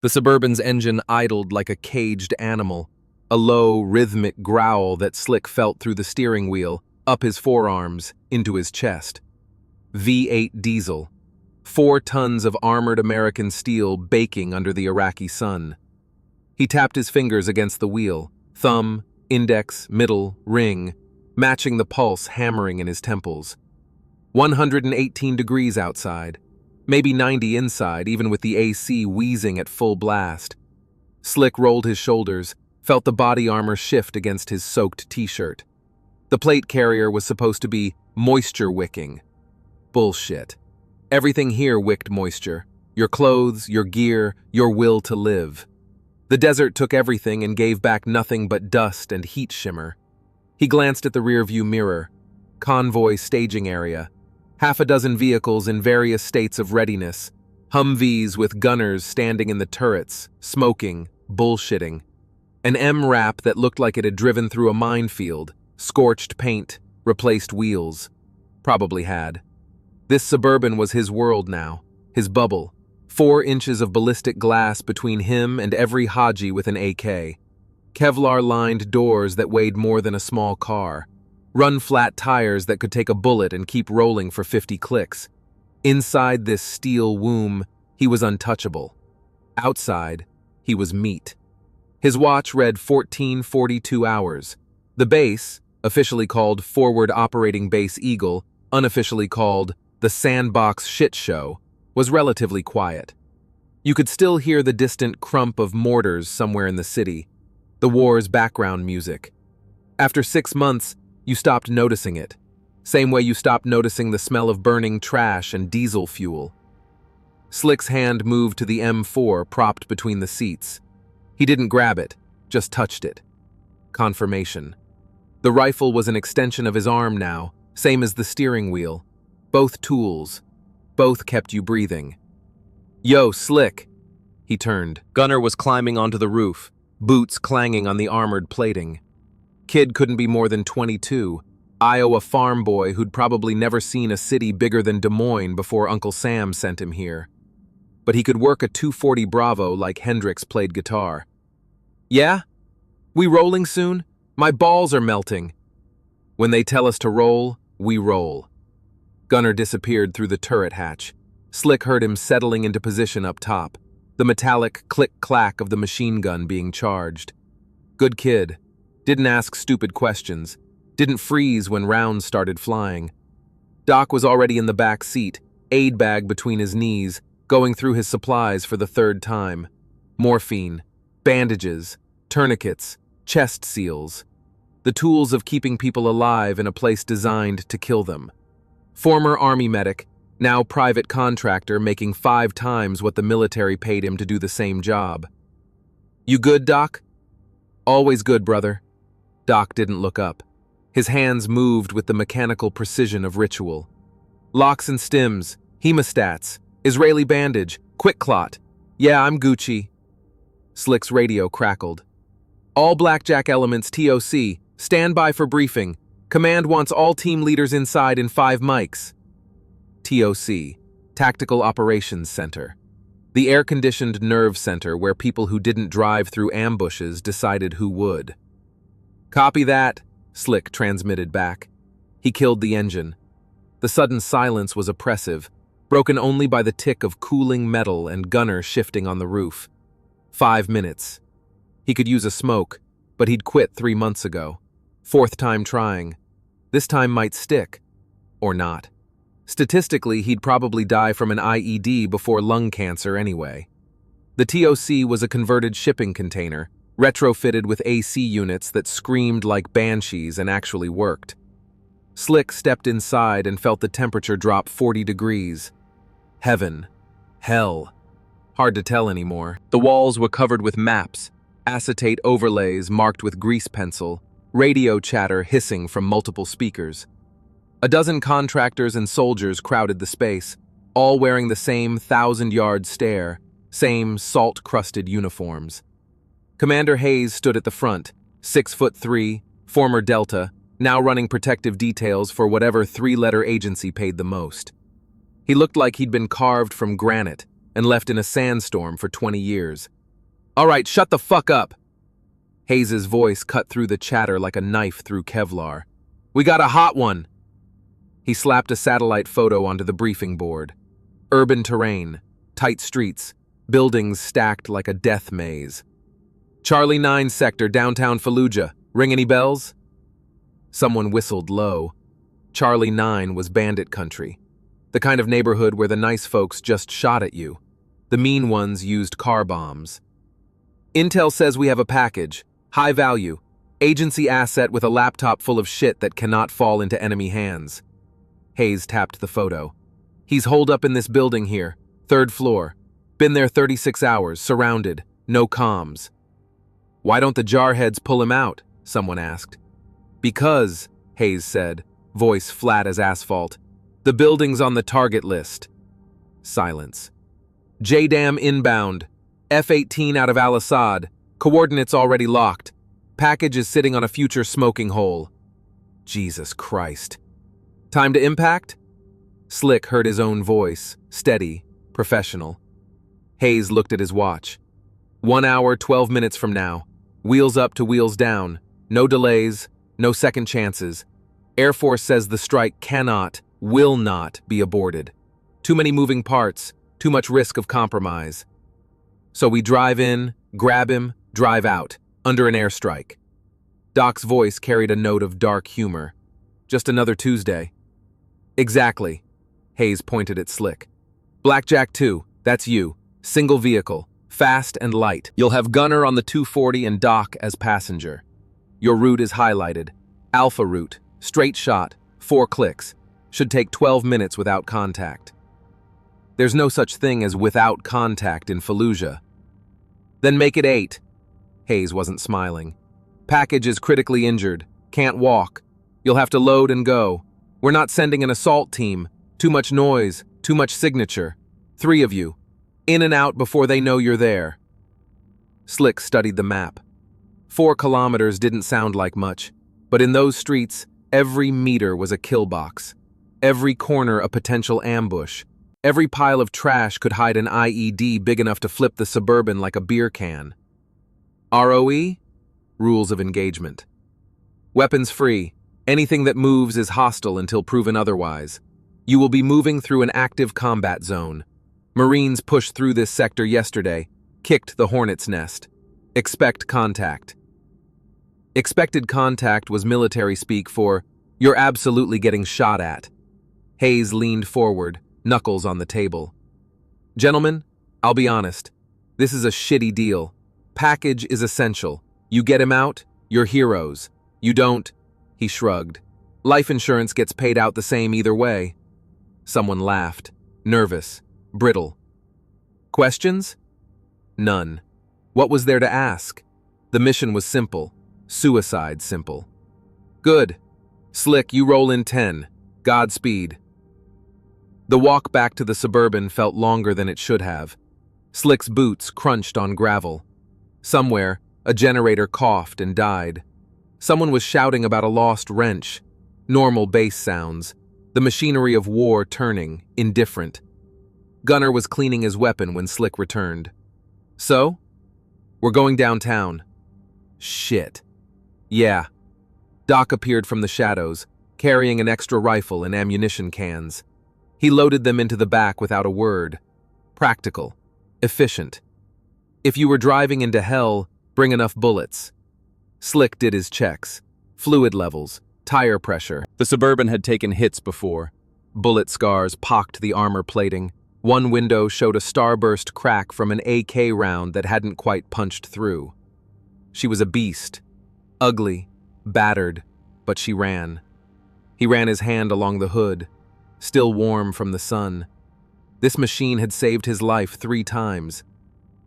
The Suburban's engine idled like a caged animal, a low, rhythmic growl that Slick felt through the steering wheel, up his forearms, into his chest. V8 diesel. 4 tons of armored American steel baking under the Iraqi sun. He tapped his fingers against the wheel, thumb, index, middle, ring, matching the pulse hammering in his temples. 118 degrees outside, maybe 90 inside, even with the AC wheezing at full blast. Slick rolled his shoulders, felt the body armor shift against his soaked t-shirt. The plate carrier was supposed to be moisture-wicking. Bullshit. Everything here wicked moisture. Your clothes, your gear, your will to live. The desert took everything and gave back nothing but dust and heat shimmer. He glanced at the rearview mirror. Convoy staging area. 6 vehicles in various states of readiness. Humvees with gunners standing in the turrets, smoking, bullshitting. An M-Rap that looked like it had driven through a minefield, scorched paint, replaced wheels. Probably had. This Suburban was his world now, his bubble. 4 inches of ballistic glass between him and every Haji with an AK. Kevlar-lined doors that weighed more than a small car. Run-flat tires that could take a bullet and keep rolling for 50 clicks. Inside this steel womb, he was untouchable. Outside, he was meat. His watch read 14:42 hours. The base, officially called Forward Operating Base Eagle, unofficially called the Sandbox Shit Show, was relatively quiet. You could still hear the distant crump of mortars somewhere in the city, the war's background music. After 6 months, you stopped noticing it, same way you stopped noticing the smell of burning trash and diesel fuel. Slick's hand moved to the M4 propped between the seats. He didn't grab it, just touched it. Confirmation. The rifle was an extension of his arm now, same as the steering wheel. Both tools. Both kept you breathing. Yo, Slick! He turned. Gunner was climbing onto the roof, boots clanging on the armored plating. Kid couldn't be more than 22, Iowa farm boy who'd probably never seen a city bigger than Des Moines before Uncle Sam sent him here. But he could work a 240 Bravo like Hendrix played guitar. Yeah? We rolling soon? My balls are melting. When they tell us to roll, we roll. Gunner disappeared through the turret hatch. Slick heard him settling into position up top, the metallic click-clack of the machine gun being charged. Good kid. Didn't ask stupid questions. Didn't freeze when rounds started flying. Doc was already in the back seat, aid bag between his knees, going through his supplies for the 3rd time. Morphine, bandages, tourniquets, chest seals. The tools of keeping people alive in a place designed to kill them. Former Army medic, now private contractor making 5 times what the military paid him to do the same job. You good, Doc? Always good, brother. Doc didn't look up. His hands moved with the mechanical precision of ritual. Locks and stims, hemostats, Israeli bandage, quick clot. Yeah, I'm Gucci. Slick's radio crackled. All Blackjack elements TOC, stand by for briefing. Command wants all team leaders inside in 5 mics. TOC, Tactical Operations Center. The air-conditioned nerve center where people who didn't drive through ambushes decided who would. Copy that, Slick transmitted back. He killed the engine. The sudden silence was oppressive, broken only by the tick of cooling metal and Gunner shifting on the roof. 5 minutes. He could use a smoke, but he'd quit 3 months ago. 4th time trying. This time might stick. Or not. Statistically, he'd probably die from an IED before lung cancer anyway. The TOC was a converted shipping container, retrofitted with AC units that screamed like banshees and actually worked. Slick stepped inside and felt the temperature drop 40 degrees. Heaven. Hell. Hard to tell anymore. The walls were covered with maps, acetate overlays marked with grease pencil, radio chatter hissing from multiple speakers. A dozen contractors and soldiers crowded the space, all wearing the same 1,000-yard stare, same salt-crusted uniforms. Commander Hayes stood at the front, 6'3", former Delta, now running protective details for whatever 3-letter agency paid the most. He looked like he'd been carved from granite, and left in a sandstorm for 20 years. All right, shut the fuck up. Hayes's voice cut through the chatter like a knife through Kevlar. We got a hot one. He slapped a satellite photo onto the briefing board. Urban terrain, tight streets, buildings stacked like a death maze. Charlie 9 sector, downtown Fallujah. Ring any bells? Someone whistled low. Charlie 9 was bandit country. The kind of neighborhood where the nice folks just shot at you. The mean ones used car bombs. Intel says we have a package. High value. Agency asset with a laptop full of shit that cannot fall into enemy hands. Hayes tapped the photo. He's holed up in this building here, 3rd floor. Been there 36 hours, surrounded, no comms. Why don't the jarheads pull him out? Someone asked. Because, Hayes said, voice flat as asphalt, the building's on the target list. Silence. JDAM inbound. F-18 out of Al-Assad. Coordinates already locked. Package is sitting on a future smoking hole. Jesus Christ. Time to impact? Slick heard his own voice, steady, professional. Hayes looked at his watch. 1 hour, 12 minutes from now. Wheels up to wheels down. No delays, no second chances. Air Force says the strike cannot, will not be aborted. Too many moving parts, too much risk of compromise. So we drive in, grab him, drive out, under an airstrike. Doc's voice carried a note of dark humor. Just another Tuesday. Exactly. Hayes pointed at Slick. Blackjack 2, that's you. Single vehicle, fast and light. You'll have Gunner on the 240 and Doc as passenger. Your route is highlighted. Alpha route, straight shot, 4 clicks. Should take 12 minutes without contact. There's no such thing as without contact in Fallujah. Then make it 8. Hayes wasn't smiling. Package is critically injured. Can't walk. You'll have to load and go. We're not sending an assault team. Too much noise, too much signature. 3 of you. In and out before they know you're there. Slick studied the map. 4 kilometers didn't sound like much, but in those streets, every meter was a kill box. Every corner a potential ambush. Every pile of trash could hide an IED big enough to flip the Suburban like a beer can. ROE? Rules of engagement. Weapons free. Anything that moves is hostile until proven otherwise. You will be moving through an active combat zone. Marines pushed through this sector yesterday, kicked the hornet's nest. Expect contact. Expected contact was military speak for, you're absolutely getting shot at. Hayes leaned forward, knuckles on the table. Gentlemen, I'll be honest. This is a shitty deal. Package is essential. You get him out, you're heroes. You don't, he shrugged. Life insurance gets paid out the same either way. Someone laughed, nervous, brittle. Questions? None. What was there to ask? The mission was simple. Suicide simple. Good. Slick, you roll in 10. Godspeed. The walk back to the Suburban felt longer than it should have. Slick's boots crunched on gravel. Somewhere, a generator coughed and died. Someone was shouting about a lost wrench. Normal bass sounds. The machinery of war turning, indifferent. Gunner was cleaning his weapon when Slick returned. So? We're going downtown. Shit. Yeah. Doc appeared from the shadows, carrying an extra rifle and ammunition cans. He loaded them into the back without a word. Practical. Efficient. If you were driving into hell, bring enough bullets. Slick did his checks. Fluid levels, tire pressure. The Suburban had taken hits before. Bullet scars pocked the armor plating. One window showed a starburst crack from an AK round that hadn't quite punched through. She was a beast. Ugly, battered, but she ran. He ran his hand along the hood, still warm from the sun. This machine had saved his life 3 times.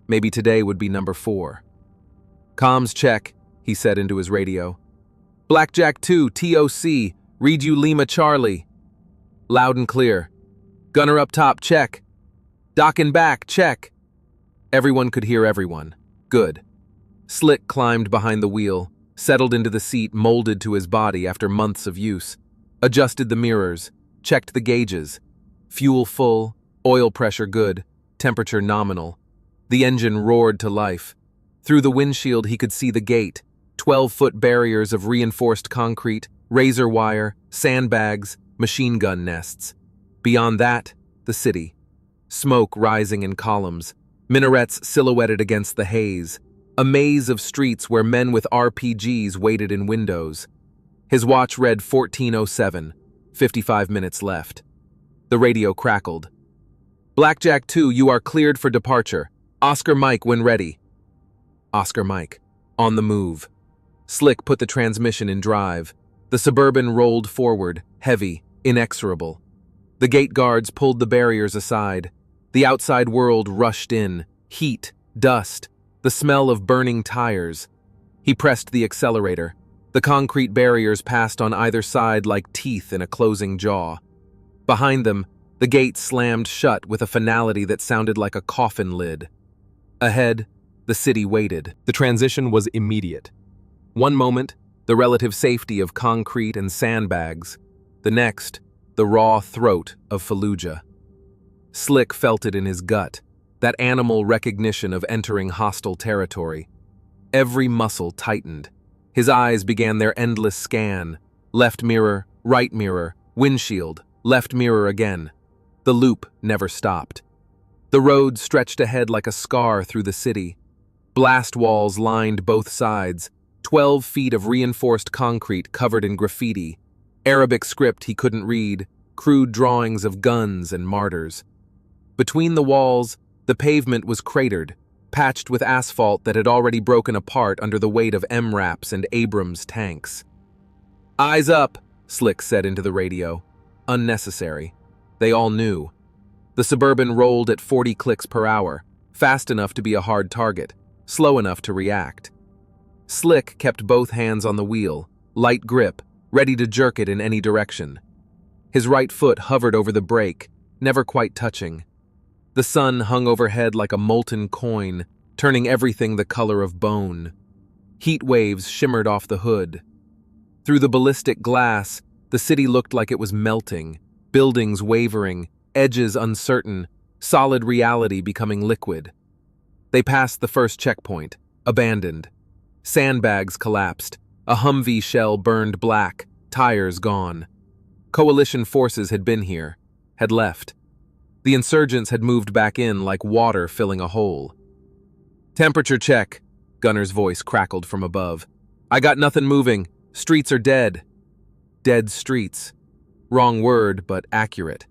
Maybe today would be number 4. Comms check, he said into his radio. Blackjack 2, TOC, read you Lima Charlie. Loud and clear. Gunner up top, check. Doc in back, check. Everyone could hear everyone. Good. Slick climbed behind the wheel, settled into the seat molded to his body after months of use, adjusted the mirrors, checked the gauges. Fuel full, oil pressure good. temperature nominal. The engine roared to life. Through the windshield he could see the gate, 12-foot barriers of reinforced concrete, razor wire, sandbags, machine gun nests. Beyond that, the city. Smoke rising in columns, minarets silhouetted against the haze, a maze of streets where men with RPGs waited in windows. His watch read 14:07, 55 minutes left. The radio crackled. "Blackjack 2, you are cleared for departure. Oscar Mike when ready." Oscar Mike, on the move. Slick put the transmission in drive. The Suburban rolled forward, heavy, inexorable. The gate guards pulled the barriers aside. The outside world rushed in, heat, dust, the smell of burning tires. He pressed the accelerator. The concrete barriers passed on either side like teeth in a closing jaw. Behind them, the gate slammed shut with a finality that sounded like a coffin lid. Ahead, the city waited. The transition was immediate. One moment, the relative safety of concrete and sandbags. The next, the raw throat of Fallujah. Slick felt it in his gut, that animal recognition of entering hostile territory. Every muscle tightened. His eyes began their endless scan. Left mirror, right mirror, windshield, left mirror again. The loop never stopped. The road stretched ahead like a scar through the city. Blast walls lined both sides, 12 feet of reinforced concrete covered in graffiti, Arabic script he couldn't read, crude drawings of guns and martyrs. Between the walls, the pavement was cratered, patched with asphalt that had already broken apart under the weight of MRAPs and Abrams tanks. "Eyes up," Slick said into the radio. Unnecessary. They all knew. The Suburban rolled at 40 clicks per hour, fast enough to be a hard target, slow enough to react. Slick kept both hands on the wheel, light grip, ready to jerk it in any direction. His right foot hovered over the brake, never quite touching. The sun hung overhead like a molten coin, turning everything the color of bone. Heat waves shimmered off the hood. Through the ballistic glass, the city looked like it was melting, buildings wavering, edges uncertain, solid reality becoming liquid. They passed the first checkpoint, abandoned. Sandbags collapsed, a Humvee shell burned black, tires gone. Coalition forces had been here, had left. The insurgents had moved back in like water filling a hole. "Temperature check," Gunner's voice crackled from above. "I got nothing moving. Streets are dead." Dead streets. Wrong word, but accurate.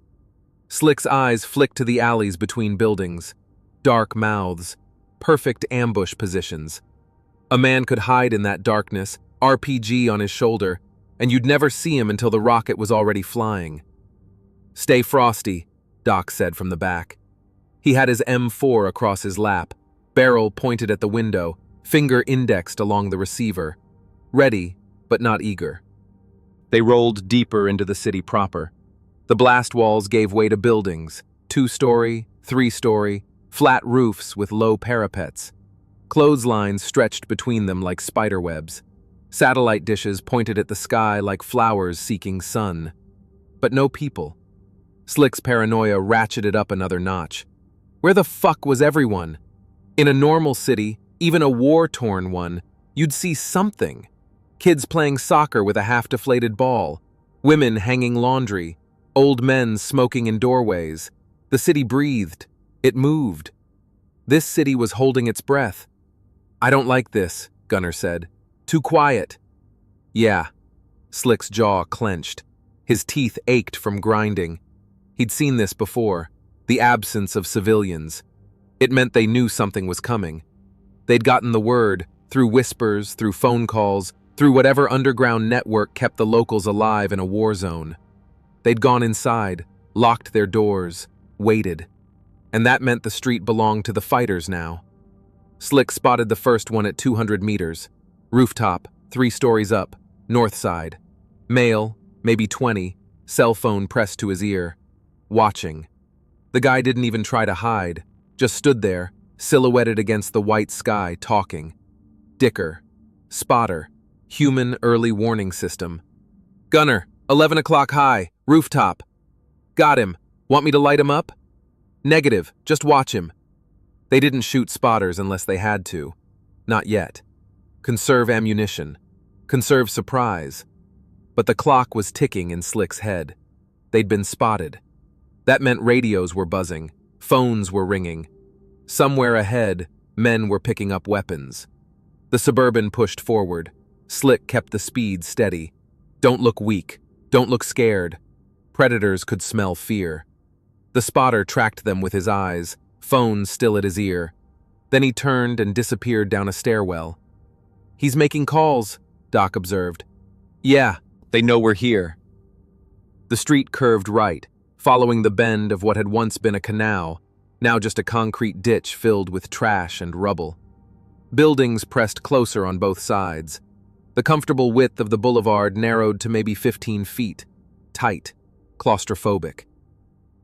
Slick's eyes flicked to the alleys between buildings. Dark mouths. Perfect ambush positions. A man could hide in that darkness, RPG on his shoulder, and you'd never see him until the rocket was already flying. "Stay frosty," Doc said from the back. He had his M4 across his lap, barrel pointed at the window, finger indexed along the receiver. Ready, but not eager. They rolled deeper into the city proper. The blast walls gave way to buildings, 2-story, 3-story, flat roofs with low parapets. Clotheslines stretched between them like spiderwebs. Satellite dishes pointed at the sky like flowers seeking sun. But no people. Slick's paranoia ratcheted up another notch. Where the fuck was everyone? In a normal city, even a war-torn one, you'd see something. Kids playing soccer with a half-deflated ball, women hanging laundry, old men smoking in doorways. The city breathed. It moved. This city was holding its breath. "I don't like this," Gunner said. "Too quiet." "Yeah." Slick's jaw clenched. His teeth ached from grinding. He'd seen this before, the absence of civilians. It meant they knew something was coming. They'd gotten the word, through whispers, through phone calls, through whatever underground network kept the locals alive in a war zone. They'd gone inside, locked their doors, waited. And that meant the street belonged to the fighters now. Slick spotted the first one at 200 meters. Rooftop, 3 stories up, north side. Male, maybe 20, cell phone pressed to his ear. Watching. The guy didn't even try to hide, just stood there, silhouetted against the white sky, talking. Dicker. Spotter. Human early warning system. "Gunner, 11 o'clock high, rooftop." "Got him. Want me to light him up?" Negative, just watch him. They didn't shoot spotters unless they had to. Not yet. Conserve ammunition. Conserve surprise. But the clock was ticking in Slick's head. They'd been spotted. That meant radios were buzzing, phones were ringing. Somewhere ahead, men were picking up weapons. The Suburban pushed forward. Slick kept the speed steady. Don't look weak. Don't look scared. Predators could smell fear. The spotter tracked them with his eyes, phone still at his ear. Then he turned and disappeared down a stairwell. He's making calls, Doc observed. Yeah, they know we're here. The street curved right, following the bend of what had once been a canal, now just a concrete ditch filled with trash and rubble. Buildings pressed closer on both sides. The comfortable width of the boulevard narrowed to maybe 15 feet. Tight, claustrophobic.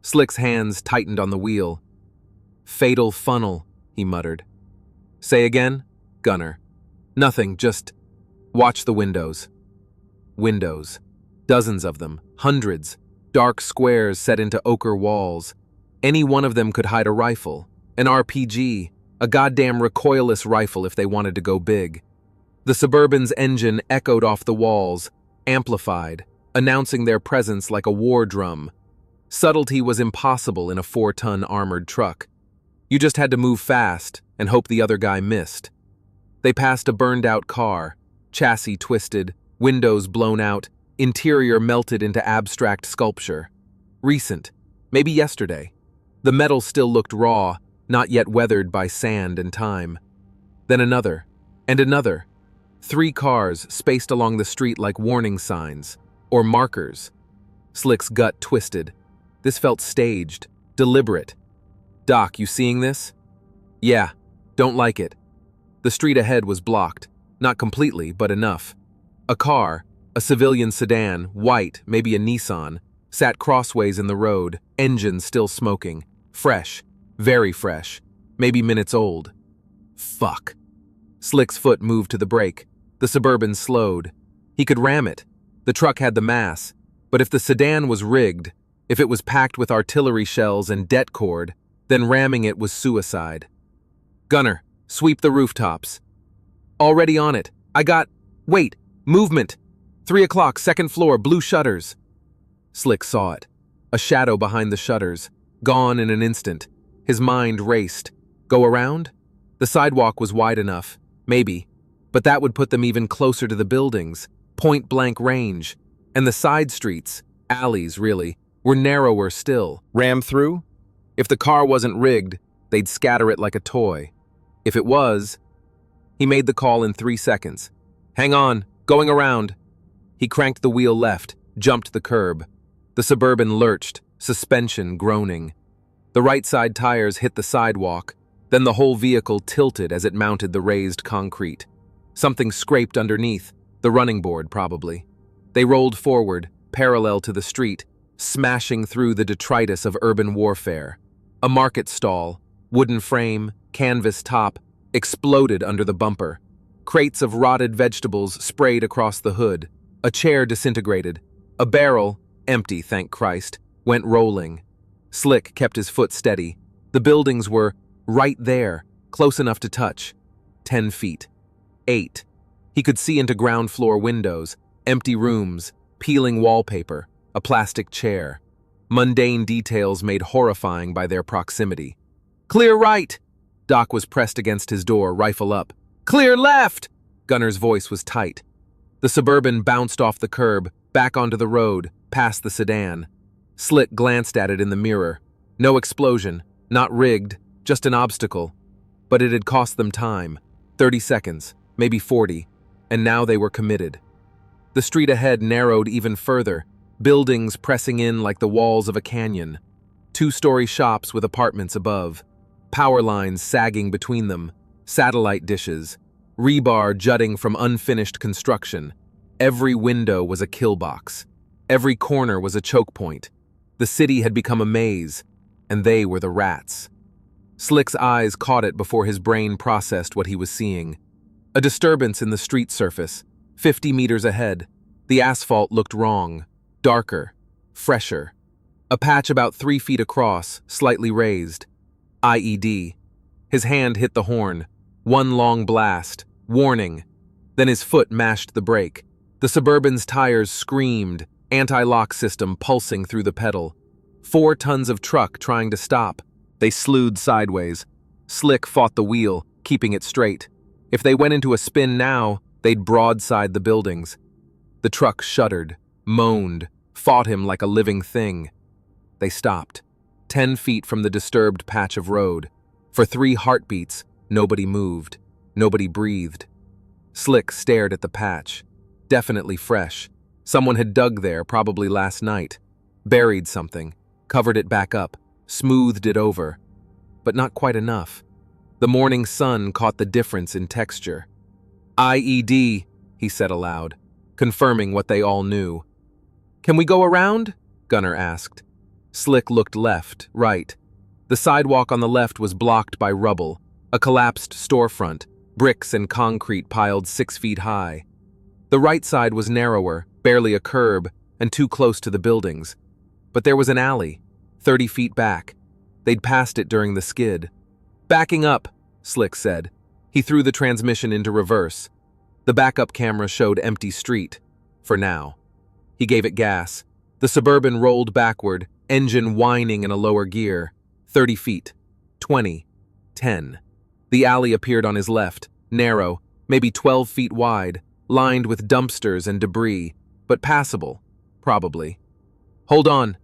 Slick's hands tightened on the wheel. Fatal funnel, he muttered. Say again? Gunner. Nothing, just watch the windows. Windows. Dozens of them, hundreds. Dark squares set into ochre walls. Any one of them could hide a rifle, an RPG, a goddamn recoilless rifle if they wanted to go big. The Suburban's engine echoed off the walls, amplified, announcing their presence like a war drum. Subtlety was impossible in a 4-ton armored truck. You just had to move fast and hope the other guy missed. They passed a burned-out car, chassis twisted, windows blown out, interior melted into abstract sculpture. Recent, maybe yesterday. The metal still looked raw, not yet weathered by sand and time. Then another, and another. 3 cars spaced along the street like warning signs, or markers. Slick's gut twisted. This felt staged, deliberate. Doc, you seeing this? Yeah, don't like it. The street ahead was blocked, not completely, but enough. A car, a civilian sedan, white, maybe a Nissan, sat crossways in the road, engine still smoking. Fresh, very fresh, maybe minutes old. Fuck. Slick's foot moved to the brake. The Suburban slowed. He could ram it. The truck had the mass. But if the sedan was rigged, if it was packed with artillery shells and det cord, then ramming it was suicide. Gunner, sweep the rooftops. Already on it. Wait, movement. 3 o'clock, 2nd floor, blue shutters. Slick saw it. A shadow behind the shutters, gone in an instant. His mind raced. Go around? The sidewalk was wide enough, maybe, but that would put them even closer to the buildings, point-blank range. And the side streets, alleys really, were narrower still. Ram through? If the car wasn't rigged, they'd scatter it like a toy. If it was, he made the call in 3 seconds. Hang on, going around. He cranked the wheel left, jumped the curb. The Suburban lurched, suspension groaning. The right side tires hit the sidewalk, then the whole vehicle tilted as it mounted the raised concrete. Something scraped underneath, the running board probably. They rolled forward, parallel to the street, smashing through the detritus of urban warfare. A market stall, wooden frame, canvas top, exploded under the bumper. Crates of rotted vegetables sprayed across the hood. A chair disintegrated. A barrel, empty thank Christ, went rolling. Slick kept his foot steady. The buildings were right there, close enough to touch. 10 feet. 8. He could see into ground floor windows, empty rooms, peeling wallpaper, a plastic chair. Mundane details made horrifying by their proximity. Clear right! Doc was pressed against his door, rifle up. Clear left! Gunner's voice was tight. The Suburban bounced off the curb, back onto the road, past the sedan. Slick glanced at it in the mirror. No explosion, not rigged, just an obstacle. But it had cost them time. 30 seconds, maybe 40, and now they were committed. The street ahead narrowed even further, buildings pressing in like the walls of a canyon. 2-story shops with apartments above. Power lines sagging between them. Satellite dishes. Rebar jutting from unfinished construction. Every window was a kill box. Every corner was a choke point. The city had become a maze, and they were the rats. Slick's eyes caught it before his brain processed what he was seeing. A disturbance in the street surface, 50 meters ahead. The asphalt looked wrong, darker, fresher. A patch about 3 feet across, slightly raised. IED. His hand hit the horn. One long blast. Warning. Then his foot mashed the brake. The Suburban's tires screamed, anti-lock system pulsing through the pedal. 4 tons of truck trying to stop. They slewed sideways. Slick fought the wheel, keeping it straight. If they went into a spin now, they'd broadside the buildings. The truck shuddered, moaned, fought him like a living thing. They stopped, 10 feet from the disturbed patch of road. For 3 heartbeats, nobody moved, nobody breathed. Slick stared at the patch. Definitely fresh. Someone had dug there, probably last night. Buried something, covered it back up, smoothed it over. But not quite enough. The morning sun caught the difference in texture. IED, he said aloud, confirming what they all knew. Can we go around? Gunner asked. Slick looked left, right. The sidewalk on the left was blocked by rubble, a collapsed storefront, bricks and concrete piled 6 feet high. The right side was narrower, barely a curb, and too close to the buildings. But there was an alley, 30 feet back. They'd passed it during the skid. Backing up, Slick said. He threw the transmission into reverse. The backup camera showed empty street. For now. He gave it gas. The Suburban rolled backward, engine whining in a lower gear. 30 feet. 20. 10. The alley appeared on his left, narrow, maybe 12 feet wide, lined with dumpsters and debris, but passable, probably. Hold on.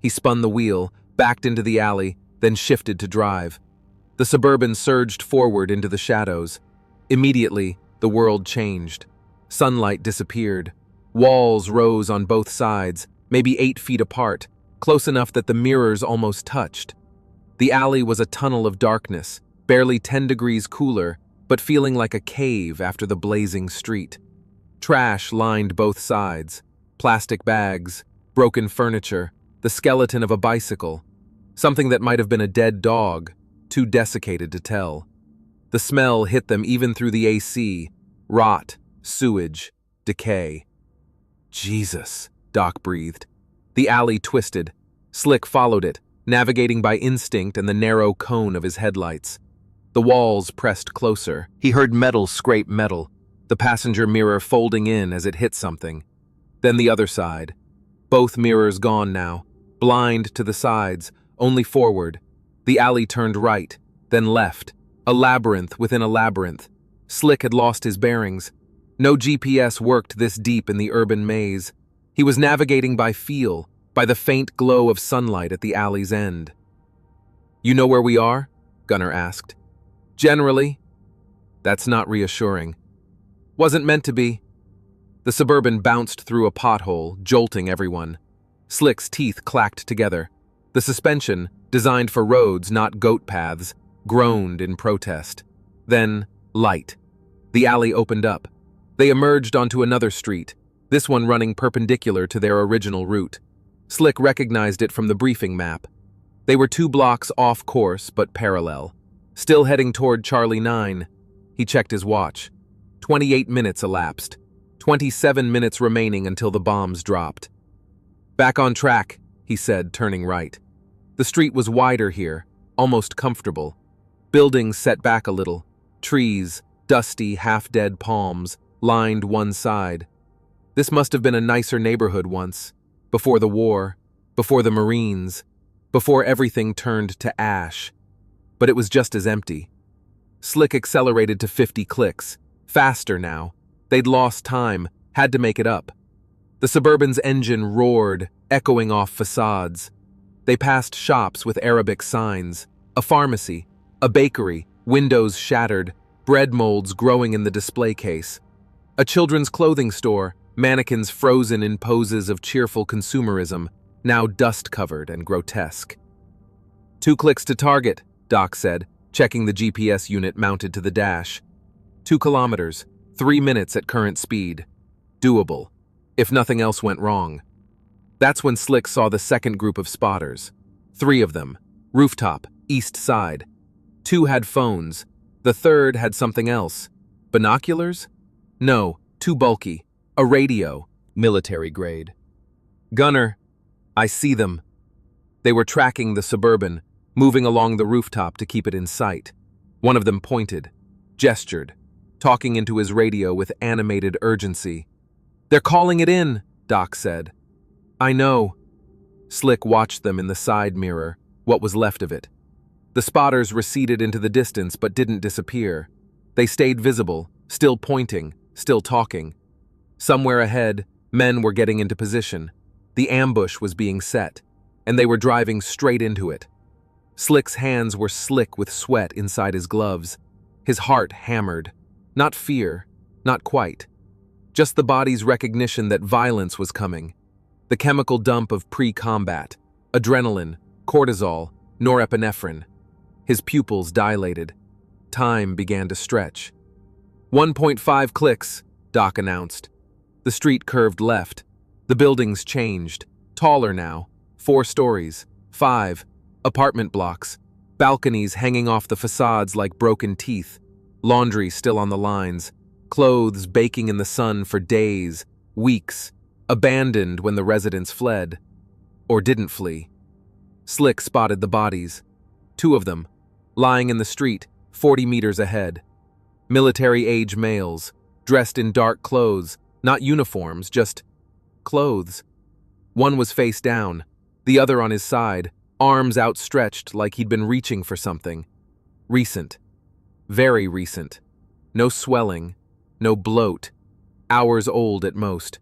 He spun the wheel, backed into the alley, then shifted to drive. The Suburban surged forward into the shadows. Immediately, the world changed. Sunlight disappeared. Walls rose on both sides, maybe 8 feet apart, close enough that the mirrors almost touched. The alley was a tunnel of darkness, barely 10 degrees cooler, but feeling like a cave after the blazing street. Trash lined both sides. Plastic bags, broken furniture, the skeleton of a bicycle. Something that might have been a dead dog, too desiccated to tell. The smell hit them even through the AC. Rot, sewage, decay. Jesus, Doc breathed. The alley twisted. Slick followed it, navigating by instinct and the narrow cone of his headlights. The walls pressed closer. He heard metal scrape metal, the passenger mirror folding in as it hit something. Then the other side. Both mirrors gone now, blind to the sides, only forward. The alley turned right, then left, a labyrinth within a labyrinth. Slick had lost his bearings. No GPS worked this deep in the urban maze. He was navigating by feel, by the faint glow of sunlight at the alley's end. You know where we are? Gunner asked. Generally. That's not reassuring. Wasn't meant to be. The Suburban bounced through a pothole, jolting everyone. Slick's teeth clacked together. The suspension, designed for roads, not goat paths, groaned in protest. Then, light. The alley opened up. They emerged onto another street, this one running perpendicular to their original route. Slick recognized it from the briefing map. They were 2 blocks off course, but parallel. Still heading toward Charlie 9. He checked his watch. 28 minutes elapsed. 27 minutes remaining until the bombs dropped. Back on track, he said, turning right. The street was wider here, almost comfortable. Buildings set back a little. Trees, dusty, half-dead palms, lined one side. This must have been a nicer neighborhood once, before the war, before the Marines, before everything turned to ash. But it was just as empty. Slick accelerated to 50 clicks. Faster now. They'd lost time, had to make it up. The Suburban's engine roared, echoing off facades. They passed shops with Arabic signs, a pharmacy, a bakery, windows shattered, bread molds growing in the display case. A children's clothing store, mannequins frozen in poses of cheerful consumerism, now dust-covered and grotesque. 2 clicks to target, Doc said, checking the GPS unit mounted to the dash. 2 kilometers, 3 minutes at current speed. Doable, if nothing else went wrong. That's when Slick saw the second group of spotters. 3 of them, rooftop, east side. 2 had phones. The third had something else. Binoculars? No, too bulky. A radio, military grade. Gunner, I see them. They were tracking the Suburban, moving along the rooftop to keep it in sight. One of them pointed, gestured, talking into his radio with animated urgency. "They're calling it in," Doc said. "I know." Slick watched them in the side mirror, what was left of it. The spotters receded into the distance but didn't disappear. They stayed visible, still pointing, still talking. Somewhere ahead, men were getting into position. The ambush was being set, and they were driving straight into it. Slick's hands were slick with sweat inside his gloves. His heart hammered. Not fear, not quite. Just the body's recognition that violence was coming. The chemical dump of pre-combat. Adrenaline, cortisol, norepinephrine. His pupils dilated. Time began to stretch. 1.5 clicks, Doc announced. The street curved left. The buildings changed. Taller now. 4 stories. 5. Apartment blocks. Balconies hanging off the facades like broken teeth. Laundry still on the lines. Clothes baking in the sun for days, weeks. Abandoned when the residents fled. Or didn't flee. Slick spotted the bodies. 2 of them, lying in the street, 40 meters ahead. Military-age males, dressed in dark clothes, not uniforms, just clothes. One was face down, the other on his side, arms outstretched like he'd been reaching for something. Recent. Very recent. No swelling, no bloat. Hours old at most.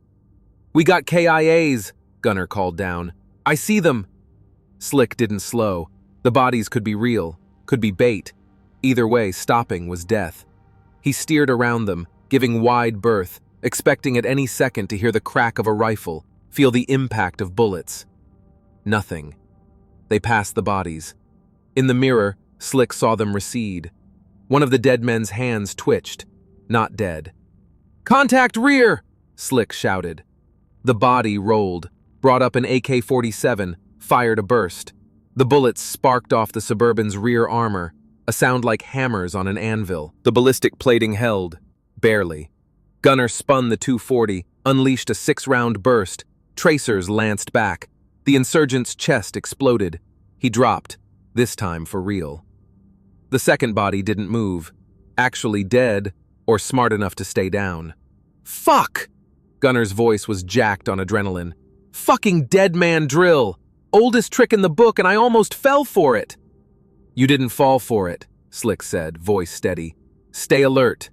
"We got KIAs," Gunner called down. "I see them." Slick didn't slow. The bodies could be real, could be bait. Either way, stopping was death. He steered around them, giving wide berth, expecting at any second to hear the crack of a rifle, feel the impact of bullets. Nothing. They passed the bodies. In the mirror, Slick saw them recede. One of the dead men's hands twitched. Not dead. "Contact rear!" Slick shouted. The body rolled, brought up an AK-47, fired a burst. The bullets sparked off the Suburban's rear armor, a sound like hammers on an anvil. The ballistic plating held, barely. Gunner spun the 240, unleashed a 6-round burst. Tracers lanced back. The insurgent's chest exploded. He dropped, this time for real. The second body didn't move, actually dead or smart enough to stay down. "Fuck!" Gunner's voice was jacked on adrenaline. "Fucking dead man drill! Oldest trick in the book and I almost fell for it!" "You didn't fall for it," Slick said, voice steady. "Stay alert."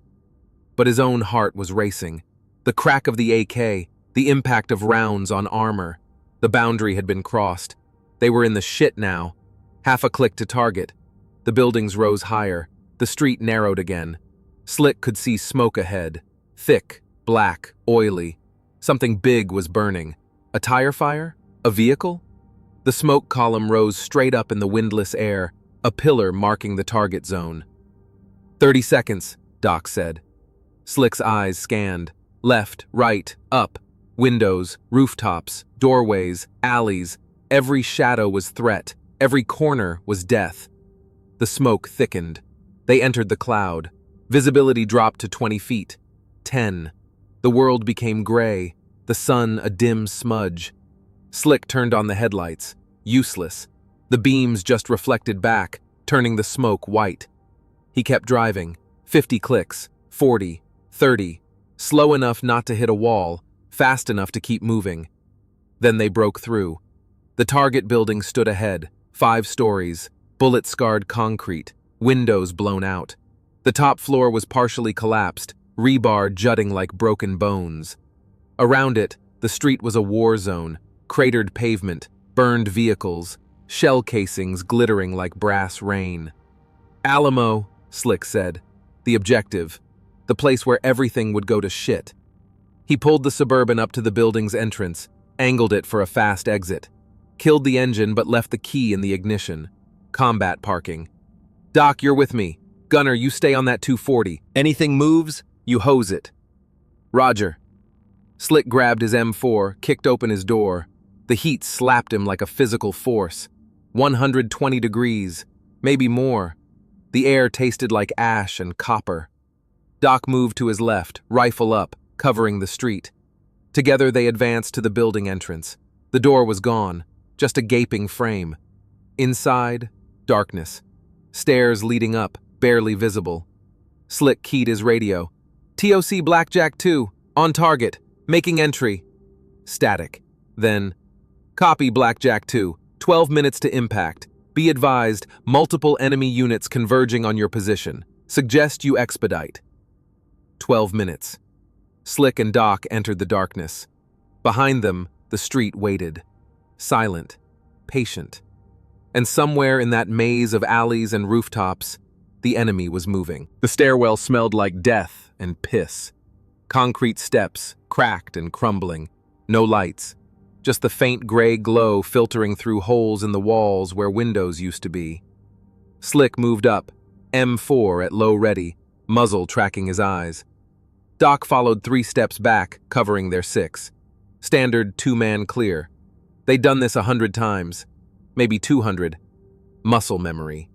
But his own heart was racing. The crack of the AK, the impact of rounds on armor. The boundary had been crossed. They were in the shit now. Half a click to target. The buildings rose higher. The street narrowed again. Slick could see smoke ahead. Thick, black, oily. Something big was burning. A tire fire? A vehicle? The smoke column rose straight up in the windless air, a pillar marking the target zone. 30 seconds, Doc said. Slick's eyes scanned. Left, right, up. Windows, rooftops, doorways, alleys. Every shadow was threat. Every corner was death. The smoke thickened. They entered the cloud. Visibility dropped to 20 feet. 10. The world became gray. The sun a dim smudge. Slick turned on the headlights. Useless. The beams just reflected back, turning the smoke white. He kept driving. 50 clicks. 40. 30. Slow enough not to hit a wall, fast enough to keep moving. Then they broke through. The target building stood ahead, 5 stories, bullet-scarred concrete, windows blown out. The top floor was partially collapsed, rebar jutting like broken bones. Around it, the street was a war zone, cratered pavement, burned vehicles, shell casings glittering like brass rain. Alamo, Slick said. The objective. The place where everything would go to shit. He pulled the Suburban up to the building's entrance, angled it for a fast exit. Killed the engine but left the key in the ignition. Combat parking. "Doc, you're with me. Gunner, you stay on that 240. Anything moves, you hose it." "Roger." Slick grabbed his M4, kicked open his door. The heat slapped him like a physical force. 120 degrees, maybe more. The air tasted like ash and copper. Doc moved to his left, rifle up, covering the street. Together they advanced to the building entrance. The door was gone. just a gaping frame. Inside, darkness. Stairs leading up, barely visible. Slick keyed his radio. TOC Blackjack 2, on target, making entry. Static. Then, copy Blackjack 2, 12 minutes to impact. Be advised, multiple enemy units converging on your position. Suggest you expedite. 12 minutes. Slick and Doc entered the darkness. Behind them, the street waited. Silent, patient. And somewhere in that maze of alleys and rooftops, the enemy was moving. The stairwell smelled like death and piss. Concrete steps, cracked and crumbling. No lights. Just the faint gray glow filtering through holes in the walls where windows used to be. Slick moved up, M4 at low ready, muzzle tracking his eyes. Doc followed 3 steps back, covering their 6. Standard 2-man clear. They'd done this 100 times, maybe 200. Muscle memory.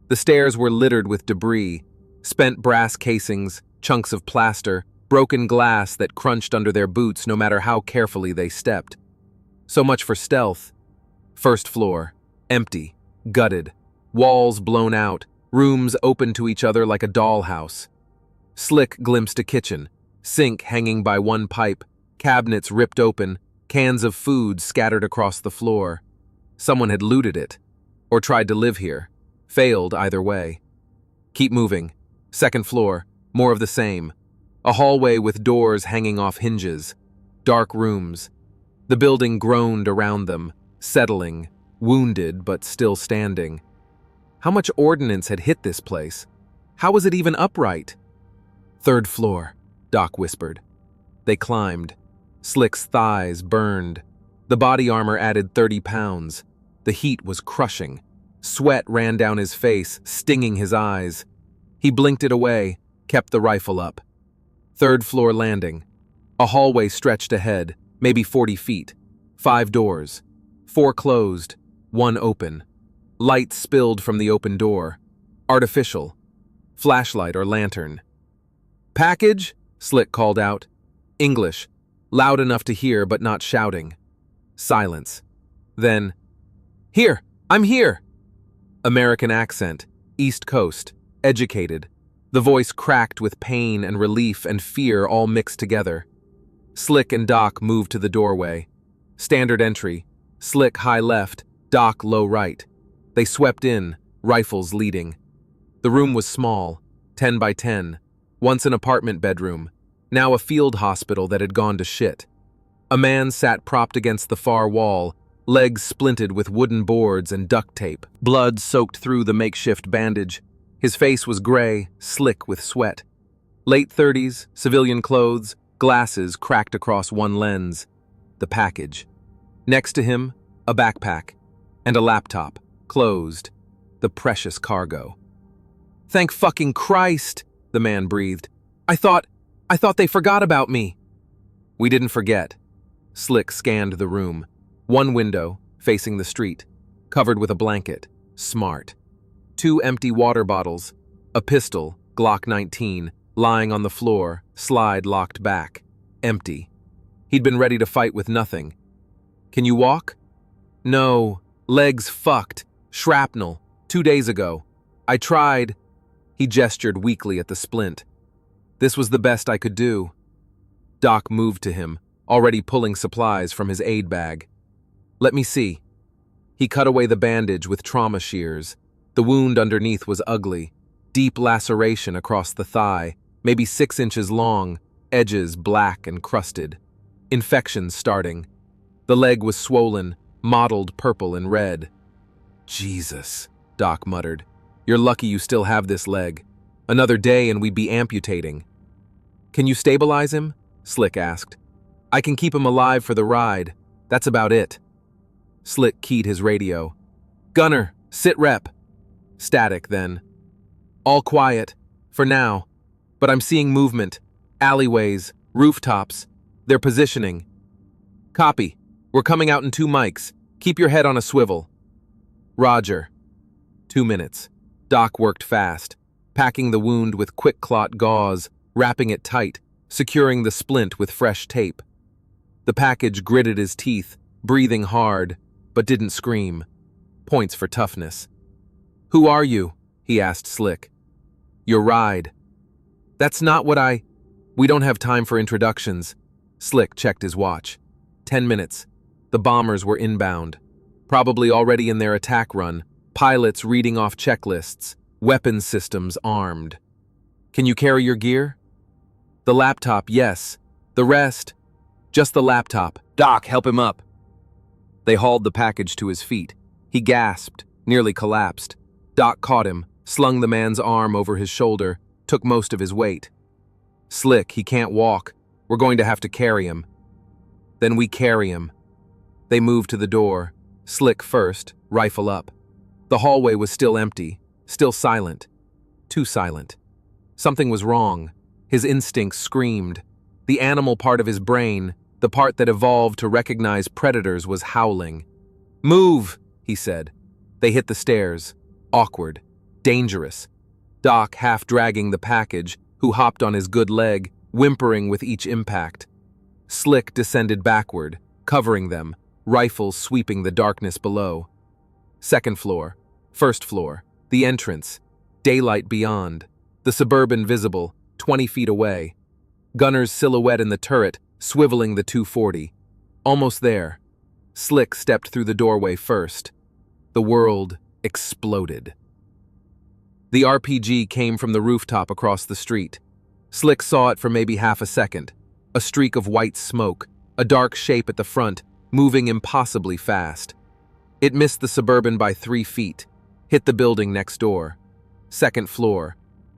The stairs were littered with debris, spent brass casings, chunks of plaster, broken glass that crunched under their boots no matter how carefully they stepped. So much for stealth. First floor, empty, gutted, walls blown out, rooms open to each other like a dollhouse. Slick glimpsed a kitchen, sink hanging by one pipe, cabinets ripped open, cans of food scattered across the floor. Someone had looted it, or tried to live here. Failed either way. Keep moving. Second floor, more of the same. A hallway with doors hanging off hinges. Dark rooms. The building groaned around them, settling, wounded but still standing. How much ordnance had hit this place? How was it even upright? Third floor, Doc whispered. They climbed. Slick's thighs burned. The body armor added 30 pounds. The heat was crushing. Sweat ran down his face, stinging his eyes. He blinked it away, kept the rifle up. Third floor landing. A hallway stretched ahead, maybe 40 feet. 5 doors. 4 closed, 1 open. Light spilled from the open door. Artificial. Flashlight or lantern. Package? Slick called out. English. Loud enough to hear but not shouting. Silence. Then, "Here! I'm here!" American accent. East Coast. Educated. The voice cracked with pain and relief and fear all mixed together. Slick and Doc moved to the doorway. Standard entry. Slick high left, Doc low right. They swept in, rifles leading. The room was small, 10 by 10. Once an apartment bedroom, now a field hospital that had gone to shit. A man sat propped against the far wall, legs splinted with wooden boards and duct tape. Blood soaked through the makeshift bandage. His face was gray, slick with sweat. Late 30s, civilian clothes, glasses cracked across one lens. The package. Next to him, a backpack. And a laptop, closed. The precious cargo. "Thank fucking Christ," the man breathed. I thought they forgot about me." We didn't forget. Slick scanned the room. One window, facing the street, covered with a blanket. Smart. 2 empty water bottles. A pistol, Glock 19, lying on the floor, slide locked back. Empty. He'd been ready to fight with nothing. "Can you walk?" "No. Legs fucked. Shrapnel. 2 days ago. I tried." He gestured weakly at the splint. "This was the best I could do." Doc moved to him, already pulling supplies from his aid bag. "Let me see." He cut away the bandage with trauma shears. The wound underneath was ugly. Deep laceration across the thigh, maybe 6 inches long, edges black and crusted. Infection starting. The leg was swollen, mottled purple and red. "Jesus," Doc muttered. "You're lucky you still have this leg. Another day and we'd be amputating." "Can you stabilize him?" Slick asked. "I can keep him alive for the ride. That's about it." Slick keyed his radio. "Gunner, sit rep." Static then. "All quiet. For now. But I'm seeing movement. Alleyways, rooftops. They're positioning." "Copy. We're coming out in 2 mics. Keep your head on a swivel." "Roger." 2 minutes. Doc worked fast, packing the wound with quick clot gauze, wrapping it tight, securing the splint with fresh tape. The package gritted his teeth, breathing hard, but didn't scream. Points for toughness. "Who are you?" he asked Slick. "Your ride." "That's not what I—" "We don't have time for introductions." Slick checked his watch. 10 minutes. The bombers were inbound. Probably already in their attack run, pilots reading off checklists, weapons systems armed. "Can you carry your gear?" "The laptop, yes. The rest, just the laptop." "Doc, help him up." They hauled the package to his feet. He gasped, nearly collapsed. Doc caught him, slung the man's arm over his shoulder, took most of his weight. "Slick, he can't walk. We're going to have to carry him." "Then we carry him." They moved to the door. Slick first, rifle up. The hallway was still empty, still silent. Too silent. Something was wrong. His instincts screamed. The animal part of his brain, the part that evolved to recognize predators, was howling. "Move," he said. They hit the stairs. Awkward. Dangerous. Doc half dragging the package, who hopped on his good leg, whimpering with each impact. Slick descended backward, covering them, rifles sweeping the darkness below. Second floor. First floor. The entrance. Daylight beyond. The Suburban visible, 20 feet away. Gunner's silhouette in the turret, swiveling the 240. Almost there. Slick stepped through the doorway first. The world exploded. The RPG came from the rooftop across the street. Slick saw it for maybe half a second. A streak of white smoke, a dark shape at the front, moving impossibly fast. It missed the Suburban by 3 feet, hit the building next door. Second floor.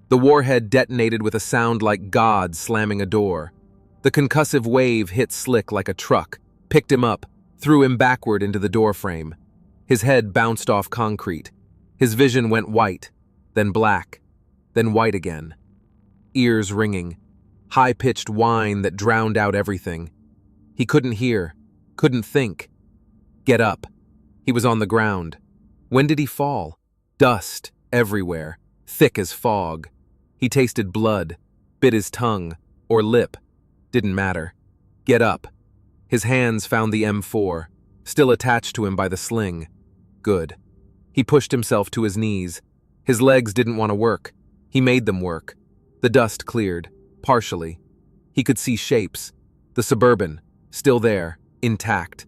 The warhead detonated with a sound like God slamming a door. The concussive wave hit Slick like a truck, picked him up, threw him backward into the doorframe. His head bounced off concrete. His vision went white, then black, then white again. Ears ringing. High-pitched whine that drowned out everything. He couldn't hear, couldn't think. Get up. He was on the ground. When did he fall? Dust everywhere, thick as fog. He tasted blood, bit his tongue, or lip. Didn't matter. Get up. His hands found the M4, still attached to him by the sling. Good. He pushed himself to his knees. His legs didn't want to work. He made them work. The dust cleared, partially. He could see shapes. The Suburban, still there, intact.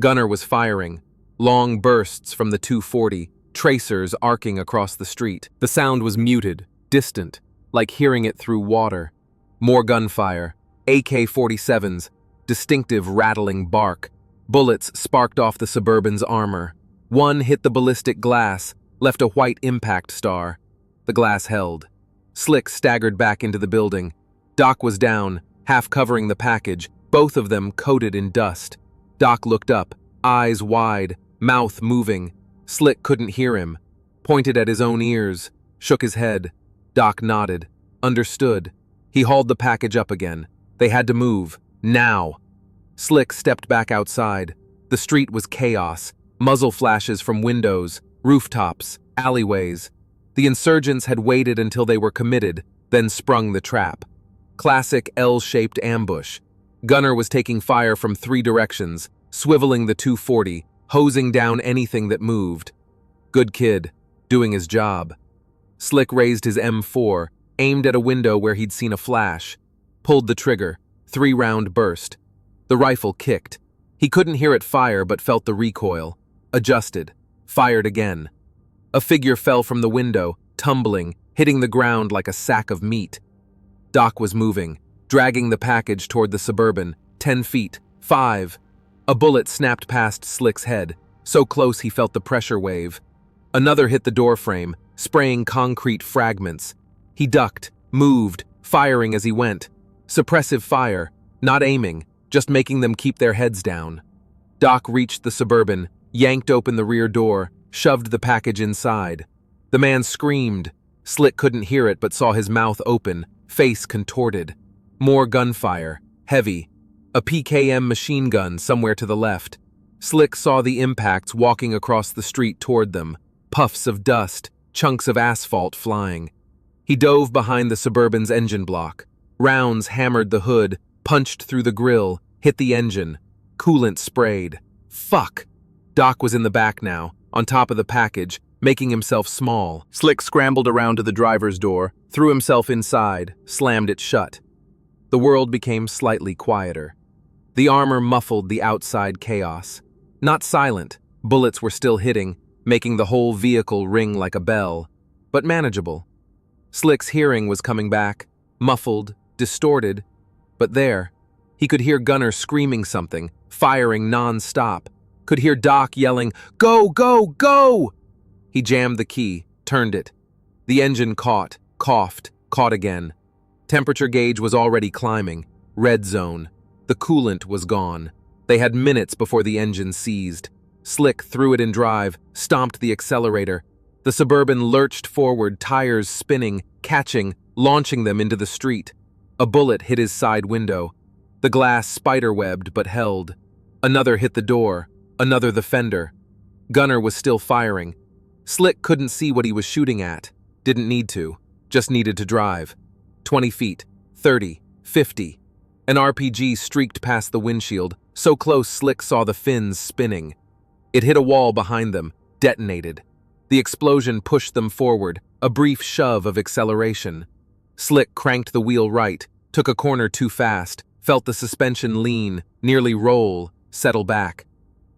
Gunner was firing. Long bursts from the 240, tracers arcing across the street. The sound was muted, distant, like hearing it through water. More gunfire. AK-47s, distinctive rattling bark. Bullets sparked off the Suburban's armor. One hit the ballistic glass, left a white impact star. The glass held. Slick staggered back into the building. Doc was down, half covering the package, both of them coated in dust. Doc looked up, eyes wide, mouth moving. Slick couldn't hear him. Pointed at his own ears, shook his head. Doc nodded, understood. He hauled the package up again. They had to move, now. Slick stepped back outside. The street was chaos, muzzle flashes from windows, rooftops, alleyways. The insurgents had waited until they were committed, then sprung the trap. Classic L-shaped ambush. Gunner was taking fire from 3 directions, swiveling the 240, hosing down anything that moved. Good kid, doing his job. Slick raised his M4, aimed at a window where he'd seen a flash. Pulled the trigger, 3-round burst. The rifle kicked. He couldn't hear it fire but felt the recoil. Adjusted. Fired again. A figure fell from the window, tumbling, hitting the ground like a sack of meat. Doc was moving, dragging the package toward the Suburban. 10 feet. 5. A bullet snapped past Slick's head, so close he felt the pressure wave. Another hit the doorframe, spraying concrete fragments. He ducked, moved, firing as he went. Suppressive fire, not aiming, just making them keep their heads down. Doc reached the Suburban, yanked open the rear door, shoved the package inside. The man screamed. Slick couldn't hear it but saw his mouth open, face contorted. More gunfire, heavy. A PKM machine gun somewhere to the left. Slick saw the impacts walking across the street toward them, puffs of dust, chunks of asphalt flying. He dove behind the Suburban's engine block. Rounds hammered the hood, punched through the grill, hit the engine. Coolant sprayed. Fuck! Doc was in the back now, on top of the package, making himself small. Slick scrambled around to the driver's door, threw himself inside, slammed it shut. The world became slightly quieter. The armor muffled the outside chaos. Not silent, bullets were still hitting, making the whole vehicle ring like a bell, but manageable. Slick's hearing was coming back, muffled, distorted, but there. He could hear Gunner screaming something, firing non-stop. Could hear Doc yelling, "Go, go, go!" He jammed the key, turned it. The engine caught, coughed, caught again. Temperature gauge was already climbing. Red zone. The coolant was gone. They had minutes before the engine seized. Slick threw it in drive, stomped the accelerator. The Suburban lurched forward, tires spinning, catching, launching them into the street. A bullet hit his side window. The glass spiderwebbed but held. Another hit the door, another the fender. Gunner was still firing. Slick couldn't see what he was shooting at. Didn't need to. Just needed to drive. 20 feet, 30, 50. An RPG streaked past the windshield, so close Slick saw the fins spinning. It hit a wall behind them, detonated. The explosion pushed them forward, a brief shove of acceleration. Slick cranked the wheel right, took a corner too fast, felt the suspension lean, nearly roll, settle back.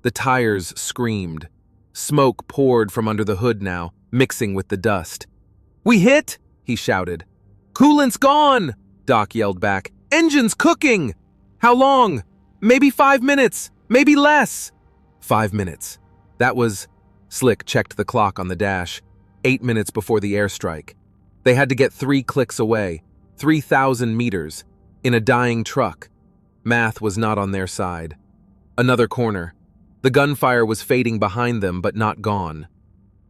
The tires screamed. Smoke poured from under the hood now, mixing with the dust. "We hit!" he shouted. "Coolant's gone!" Doc yelled back. "Engine's cooking!" "How long?" "Maybe 5 minutes, maybe less." 5 minutes. That was... Slick checked the clock on the dash. 8 minutes before the airstrike. They had to get 3 clicks away, 3,000 meters, in a dying truck. Math was not on their side. Another corner. The gunfire was fading behind them, but not gone.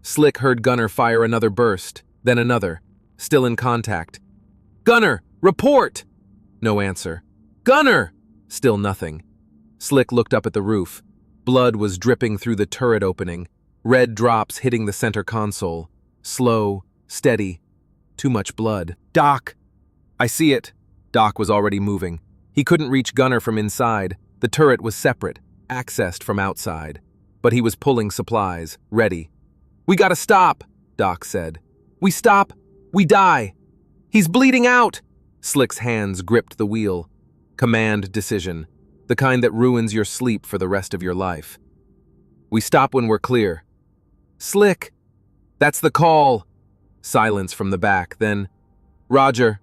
Slick heard Gunner fire another burst, then another, still in contact. "Gunner, report!" No answer. "Gunner!" Still nothing. Slick looked up at the roof. Blood was dripping through the turret opening, red drops hitting the center console. Slow, steady. Too much blood. "Doc!" "I see it." Doc was already moving. He couldn't reach Gunner from inside. The turret was separate, accessed from outside. But he was pulling supplies, ready. "We gotta stop," Doc said. "We stop, we die. He's bleeding out." Slick's hands gripped the wheel. Command decision. The kind that ruins your sleep for the rest of your life. "We stop when we're clear." "Slick!" "That's the call." Silence from the back, then, "Roger."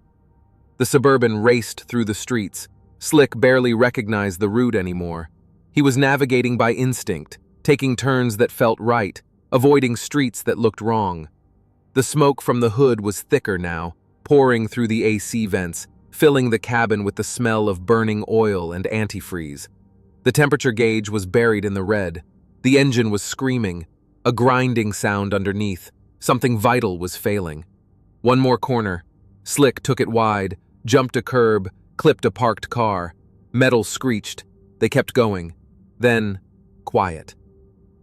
The Suburban raced through the streets. Slick barely recognized the route anymore. He was navigating by instinct, taking turns that felt right, avoiding streets that looked wrong. The smoke from the hood was thicker now, pouring through the AC vents, filling the cabin with the smell of burning oil and antifreeze. The temperature gauge was buried in the red. The engine was screaming, a grinding sound underneath. Something vital was failing. One more corner. Slick took it wide, jumped a curb, clipped a parked car. Metal screeched. They kept going. Then, quiet.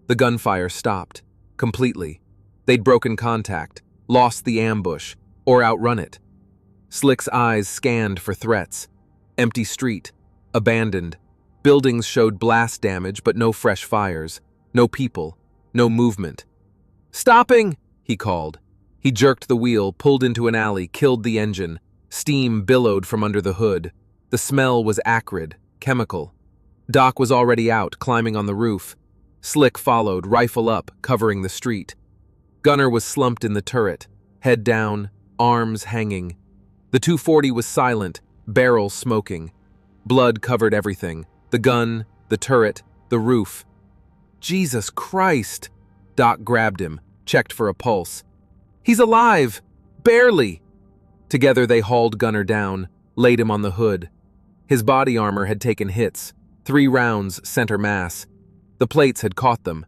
The gunfire stopped. Completely. They'd broken contact, lost the ambush, or outrun it. Slick's eyes scanned for threats. Empty street. Abandoned. Buildings showed blast damage, but no fresh fires. No people. No movement. "Stopping!" he called. He jerked the wheel, pulled into an alley, killed the engine. Steam billowed from under the hood. The smell was acrid, chemical. Doc was already out, climbing on the roof. Slick followed, rifle up, covering the street. Gunner was slumped in the turret, head down, arms hanging. The 240 was silent, barrel smoking. Blood covered everything. The gun, the turret, the roof. "Jesus Christ!" Doc grabbed him, checked for a pulse. "He's alive! Barely!" Together they hauled Gunner down, laid him on the hood. His body armor had taken hits, 3 rounds center mass. The plates had caught them,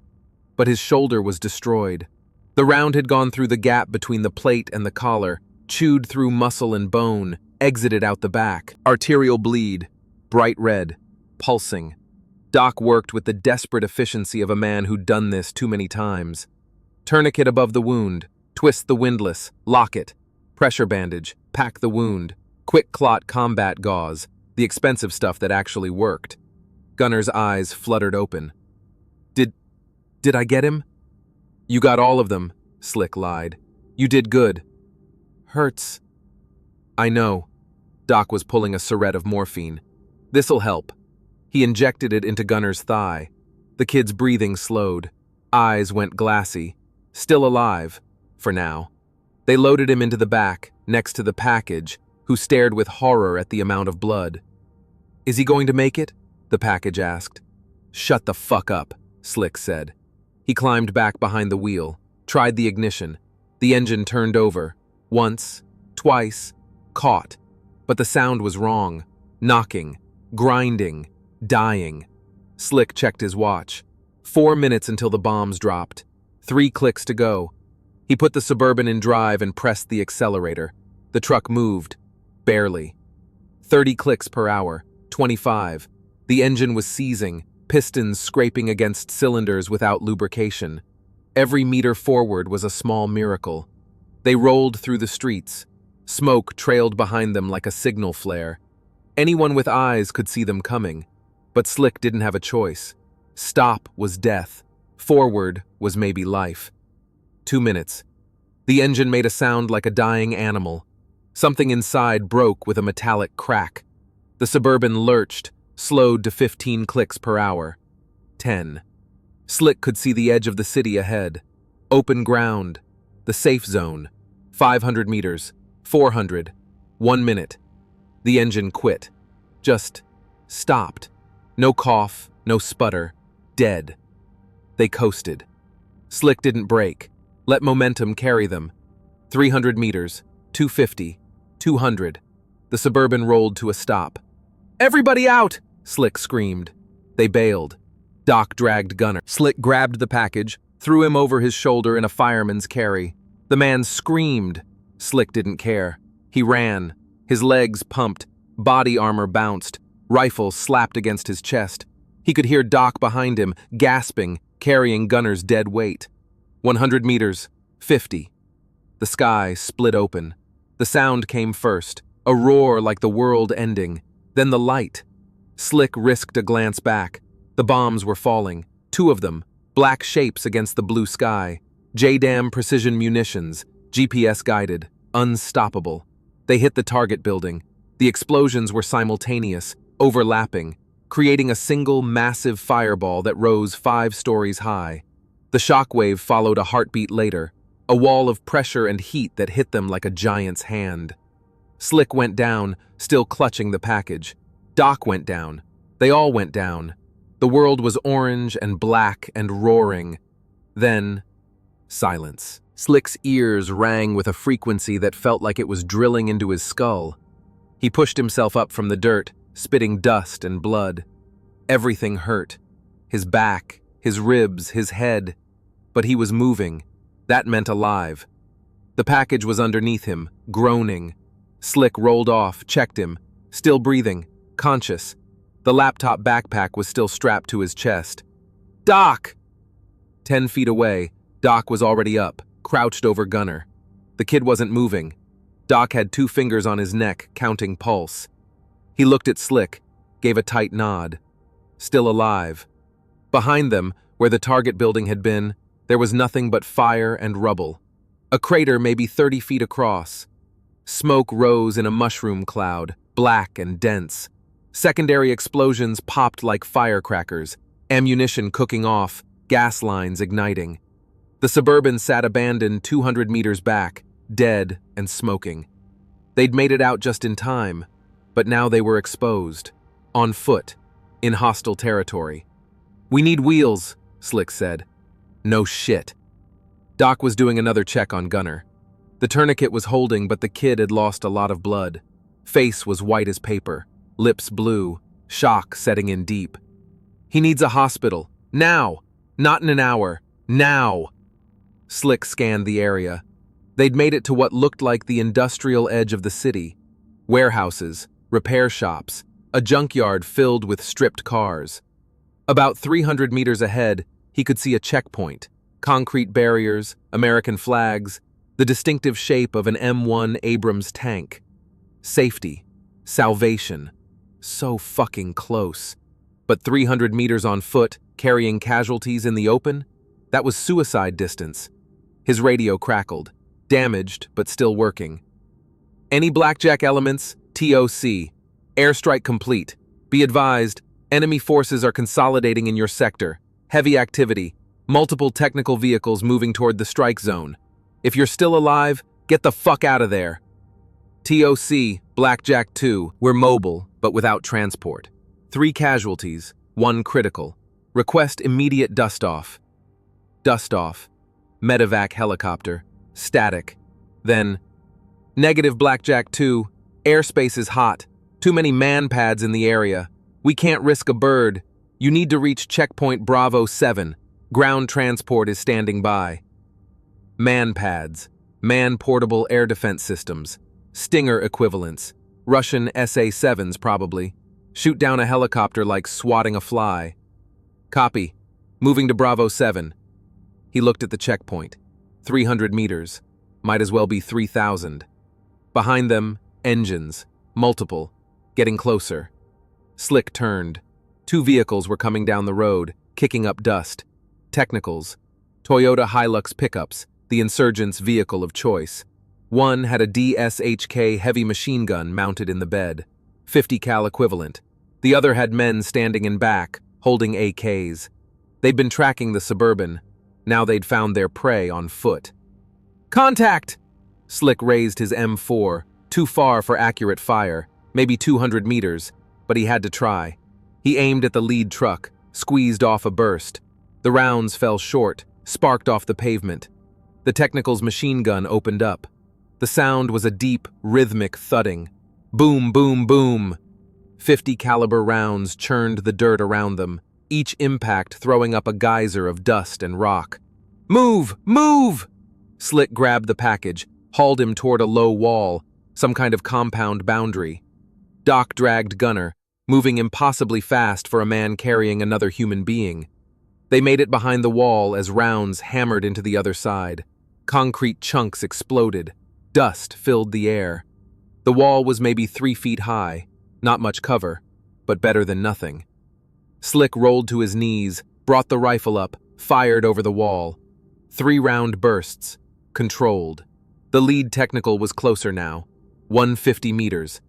but his shoulder was destroyed. The round had gone through the gap between the plate and the collar, chewed through muscle and bone, exited out the back. Arterial bleed, bright red, pulsing. Doc worked with the desperate efficiency of a man who'd done this too many times. Tourniquet above the wound, twist the windlass, lock it. Pressure bandage, pack the wound. Quick clot combat gauze, the expensive stuff that actually worked. Gunner's eyes fluttered open. Did I get him? You got all of them, Slick lied. You did good. Hurts. I know. Doc was pulling a syringe of morphine. This'll help. He injected it into Gunner's thigh. The kid's breathing slowed. Eyes went glassy. Still alive, for now. They loaded him into the back, next to the package, who stared with horror at the amount of blood. Is he going to make it? The package asked. Shut the fuck up, Slick said. He climbed back behind the wheel, tried the ignition. The engine turned over. Once, twice, caught. But the sound was wrong. Knocking, grinding, dying. Slick checked his watch. 4 minutes until the bombs dropped. 3 clicks to go. He put the Suburban in drive and pressed the accelerator. The truck moved. Barely. 30 clicks per hour. 25. The engine was seizing, pistons scraping against cylinders without lubrication. Every meter forward was a small miracle. They rolled through the streets. Smoke trailed behind them like a signal flare. Anyone with eyes could see them coming. But Slick didn't have a choice. Stop was death. Forward was maybe life. 2 minutes. The engine made a sound like a dying animal. Something inside broke with a metallic crack. The Suburban lurched, slowed to 15 clicks per hour. 10. Slick could see the edge of the city ahead. Open ground. The safe zone. 500 meters. 400. 1 minute. The engine quit. Just stopped. No cough, no sputter. Dead. They coasted. Slick didn't brake. Let momentum carry them. 300 meters. 250. 200. The Suburban rolled to a stop. Everybody out! Slick screamed. They bailed. Doc dragged Gunner. Slick grabbed the package, threw him over his shoulder in a fireman's carry. The man screamed. Slick didn't care. He ran. His legs pumped. Body armor bounced. Rifle slapped against his chest. He could hear Doc behind him, gasping, carrying Gunner's dead weight. 100 meters. 50. The sky split open. The sound came first, a roar like the world ending. Then the light. Slick risked a glance back. The bombs were falling. 2 of them, black shapes against the blue sky. JDAM precision munitions, GPS guided, unstoppable. They hit the target building. The explosions were simultaneous, overlapping, creating a single massive fireball that rose 5 stories high. The shockwave followed a heartbeat later, a wall of pressure and heat that hit them like a giant's hand. Slick went down, still clutching the package. Doc went down. They all went down. The world was orange and black and roaring. Then, silence. Slick's ears rang with a frequency that felt like it was drilling into his skull. He pushed himself up from the dirt, spitting dust and blood. Everything hurt. His back, his ribs, his head. But he was moving. That meant alive. The package was underneath him, groaning. Slick rolled off, checked him. Still breathing, conscious. The laptop backpack was still strapped to his chest. Doc! 10 feet away, Doc was already up, crouched over Gunner. The kid wasn't moving. Doc had 2 fingers on his neck, counting pulse. He looked at Slick, gave a tight nod. Still alive. Behind them, where the target building had been, there was nothing but fire and rubble. A crater maybe 30 feet across. Smoke rose in a mushroom cloud, black and dense. Secondary explosions popped like firecrackers, ammunition cooking off, gas lines igniting. The Suburban sat abandoned 200 meters back, dead and smoking. They'd made it out just in time, but now they were exposed, on foot, in hostile territory. We need wheels, Slick said. No shit. Doc was doing another check on Gunner. The tourniquet was holding, but the kid had lost a lot of blood. Face was white as paper, lips blue, shock setting in deep. He needs a hospital. Now! Not in an hour. Now! Slick scanned the area. They'd made it to what looked like the industrial edge of the city. Warehouses, repair shops, a junkyard filled with stripped cars. About 300 meters ahead, he could see a checkpoint, concrete barriers, American flags, the distinctive shape of an M1 Abrams tank. Safety. Salvation. So fucking close. But 300 meters on foot, carrying casualties in the open? That was suicide distance. His radio crackled, damaged but still working. Any blackjack elements? TOC. Airstrike complete. Be advised, enemy forces are consolidating in your sector. Heavy activity. Multiple technical vehicles moving toward the strike zone. If you're still alive, get the fuck out of there. TOC, Blackjack 2, we're mobile, but without transport. 3 casualties, 1 critical. Request immediate dust-off. Dust-off. Medevac helicopter. Static. Then, negative Blackjack 2, airspace is hot. Too many man-pads in the area. We can't risk a bird. You need to reach checkpoint Bravo 7. Ground transport is standing by. Man-pads. Man-portable air defense systems. Stinger equivalents. Russian SA-7s, probably. Shoot down a helicopter like swatting a fly. Copy. Moving to Bravo 7. He looked at the checkpoint. 300 meters. Might as well be 3,000. Behind them, engines. Multiple. Getting closer. Slick turned. 2 vehicles were coming down the road, kicking up dust. Technicals. Toyota Hilux pickups, the insurgents' vehicle of choice. One had a DSHK heavy machine gun mounted in the bed, 50 cal equivalent. The other had men standing in back, holding AKs. They'd been tracking the Suburban. Now they'd found their prey on foot. Contact! Slick raised his M4, too far for accurate fire, maybe 200 meters, but he had to try. He aimed at the lead truck, squeezed off a burst. The rounds fell short, sparked off the pavement. The Technical's machine gun opened up. The sound was a deep, rhythmic thudding. Boom, boom, boom. 50 caliber rounds churned the dirt around them, each impact throwing up a geyser of dust and rock. Move! Move! Slick grabbed the package, hauled him toward a low wall, some kind of compound boundary. Doc dragged Gunner, moving impossibly fast for a man carrying another human being. They made it behind the wall as rounds hammered into the other side. Concrete chunks exploded. Dust filled the air. The wall was maybe 3 feet high. Not much cover, but better than nothing. Slick rolled to his knees, brought the rifle up, fired over the wall. 3 round bursts. Controlled. The lead Technical was closer now. 150 meters.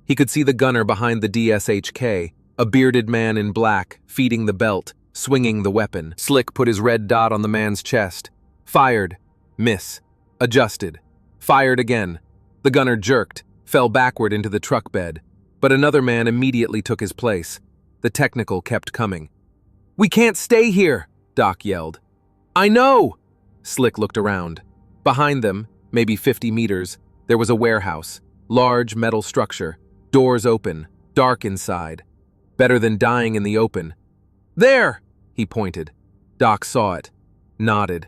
He could see the gunner behind the DSHK, a bearded man in black, feeding the belt, swinging the weapon. Slick put his red dot on the man's chest. Fired. Miss. Adjusted. Fired again. The gunner jerked, fell backward into the truck bed. But another man immediately took his place. The Technical kept coming. "We can't stay here," Doc yelled. "I know!" Slick looked around. Behind them, maybe 50 meters, there was a warehouse. Large metal structure. Doors open. Dark inside. Better than dying in the open. "There!" he pointed. Doc saw it. Nodded.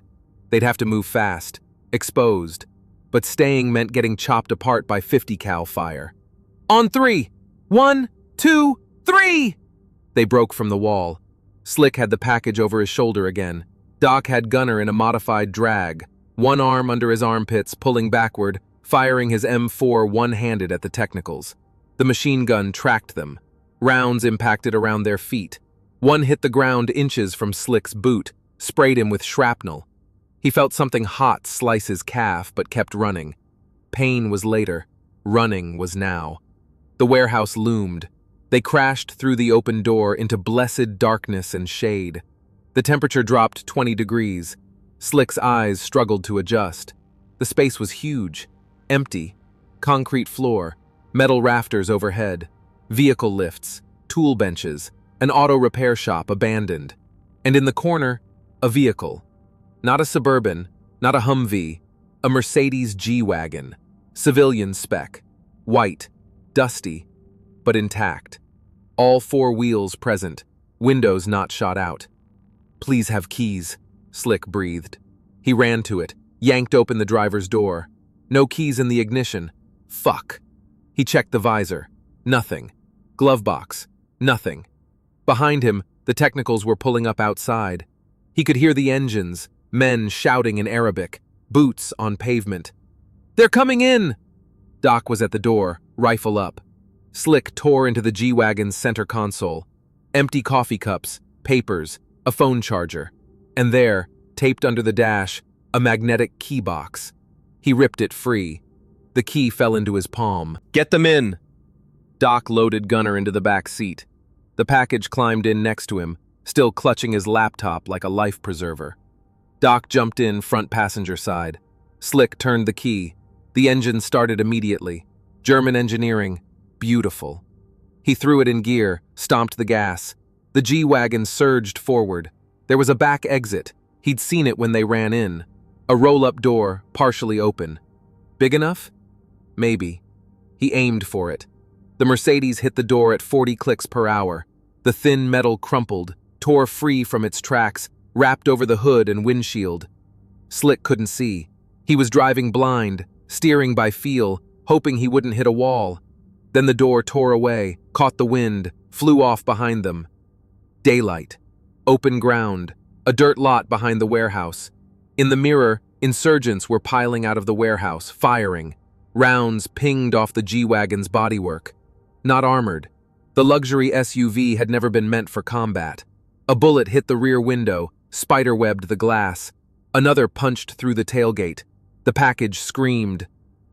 They'd have to move fast. Exposed. But staying meant getting chopped apart by 50 cal fire. "On 3! 1, 2, 3!" They broke from the wall. Slick had the package over his shoulder again. Doc had Gunner in a modified drag, one arm under his armpits, pulling backward, firing his M4 one-handed at the Technicals. The machine gun tracked them. Rounds impacted around their feet. One hit the ground inches from Slick's boot, sprayed him with shrapnel. He felt something hot slice his calf, but kept running. Pain was later. Running was now. The warehouse loomed. They crashed through the open door into blessed darkness and shade. The temperature dropped 20 degrees. Slick's eyes struggled to adjust. The space was huge. Empty. Concrete floor. Metal rafters overhead. Vehicle lifts. Tool benches. An auto repair shop abandoned. And in the corner, a vehicle. Not a Suburban, not a Humvee. A Mercedes G-Wagon. Civilian spec. White. Dusty. But intact. All 4 wheels present. Windows not shot out. "Please have keys," Slick breathed. He ran to it, yanked open the driver's door. No keys in the ignition. Fuck. He checked the visor. Nothing. Glove box. Nothing. Behind him, the Technicals were pulling up outside. He could hear the engines, men shouting in Arabic, boots on pavement. "They're coming in!" Doc was at the door, rifle up. Slick tore into the G-Wagon's center console. Empty coffee cups, papers, a phone charger. And there, taped under the dash, a magnetic key box. He ripped it free. The key fell into his palm. "Get them in!" Doc loaded Gunner into the back seat. The package climbed in next to him, still clutching his laptop like a life preserver. Doc jumped in front passenger side. Slick turned the key. The engine started immediately. German engineering. Beautiful. He threw it in gear, stomped the gas. The G-Wagon surged forward. There was a back exit. He'd seen it when they ran in. A roll-up door, partially open. Big enough? Maybe. He aimed for it. The Mercedes hit the door at 40 clicks per hour. The thin metal crumpled, tore free from its tracks, wrapped over the hood and windshield. Slick couldn't see. He was driving blind, steering by feel, hoping he wouldn't hit a wall. Then the door tore away, caught the wind, flew off behind them. Daylight. Open ground. A dirt lot behind the warehouse. In the mirror, insurgents were piling out of the warehouse, firing. Rounds pinged off the G-Wagon's bodywork. Not armored. The luxury SUV had never been meant for combat. A bullet hit the rear window, spiderwebbed the glass. Another punched through the tailgate. The package screamed.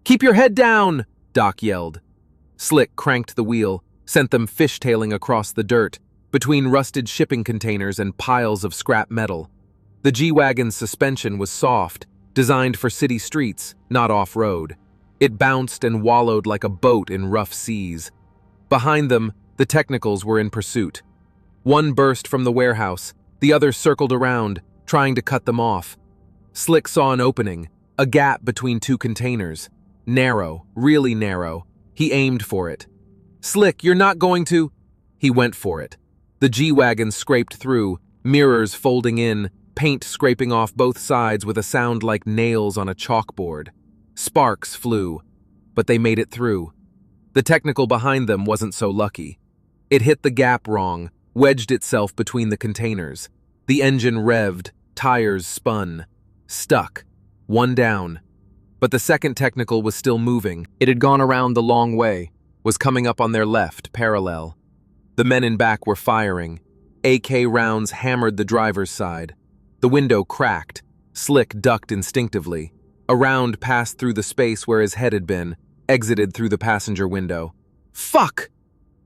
"Keep your head down!" Doc yelled. Slick cranked the wheel, sent them fishtailing across the dirt, between rusted shipping containers and piles of scrap metal. The G-Wagon's suspension was soft, designed for city streets, not off-road. It bounced and wallowed like a boat in rough seas. Behind them, the technicals were in pursuit. One burst from the warehouse, the other circled around, trying to cut them off. Slick saw an opening, a gap between two containers. Narrow, really narrow. He aimed for it. "Slick, you're not going to—" He went for it. The G-Wagon scraped through, mirrors folding in, paint scraping off both sides with a sound like nails on a chalkboard. Sparks flew, but they made it through. The technical behind them wasn't so lucky. It hit the gap wrong, wedged itself between the containers. The engine revved, tires spun. Stuck. One down. But the second technical was still moving. It had gone around the long way, was coming up on their left, parallel. The men in back were firing. AK rounds hammered the driver's side. The window cracked. Slick ducked instinctively. A round passed through the space where his head had been, exited through the passenger window. "Fuck!"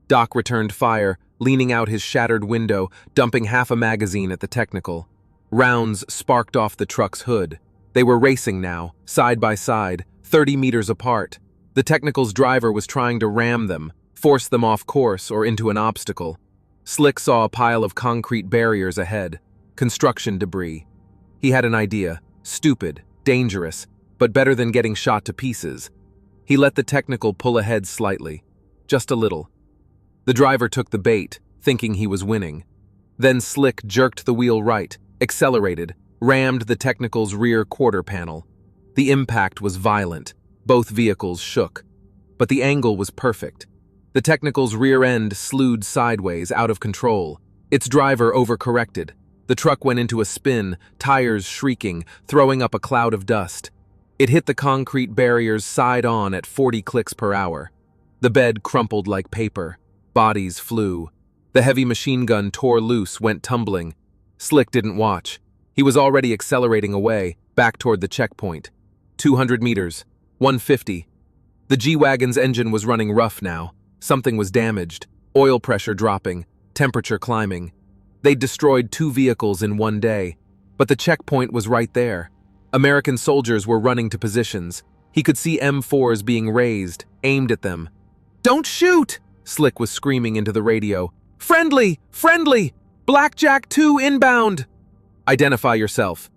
Doc returned fire, leaning out his shattered window, dumping half a magazine at the technical. Rounds sparked off the truck's hood. They were racing now, side by side, 30 meters apart. The technical's driver was trying to ram them, force them off course or into an obstacle. Slick saw a pile of concrete barriers ahead, construction debris. He had an idea, stupid, dangerous, but better than getting shot to pieces. He let the technical pull ahead slightly, just a little. The driver took the bait, thinking he was winning. Then Slick jerked the wheel right, accelerated, rammed the technical's rear quarter panel. The impact was violent. Both vehicles shook. But the angle was perfect. The technical's rear end slewed sideways, out of control. Its driver overcorrected. The truck went into a spin, tires shrieking, throwing up a cloud of dust. It hit the concrete barriers side on at 40 clicks per hour. The bed crumpled like paper. Bodies flew. The heavy machine gun tore loose, went tumbling. Slick didn't watch. He was already accelerating away, back toward the checkpoint. 200 meters. 150. The G-Wagon's engine was running rough now. Something was damaged. Oil pressure dropping. Temperature climbing. They'd destroyed 2 vehicles in one day. But the checkpoint was right there. American soldiers were running to positions. He could see M4s being raised, aimed at them. "Don't shoot!" Slick was screaming into the radio. "Friendly! Friendly! Blackjack 2 inbound!" "Identify yourself."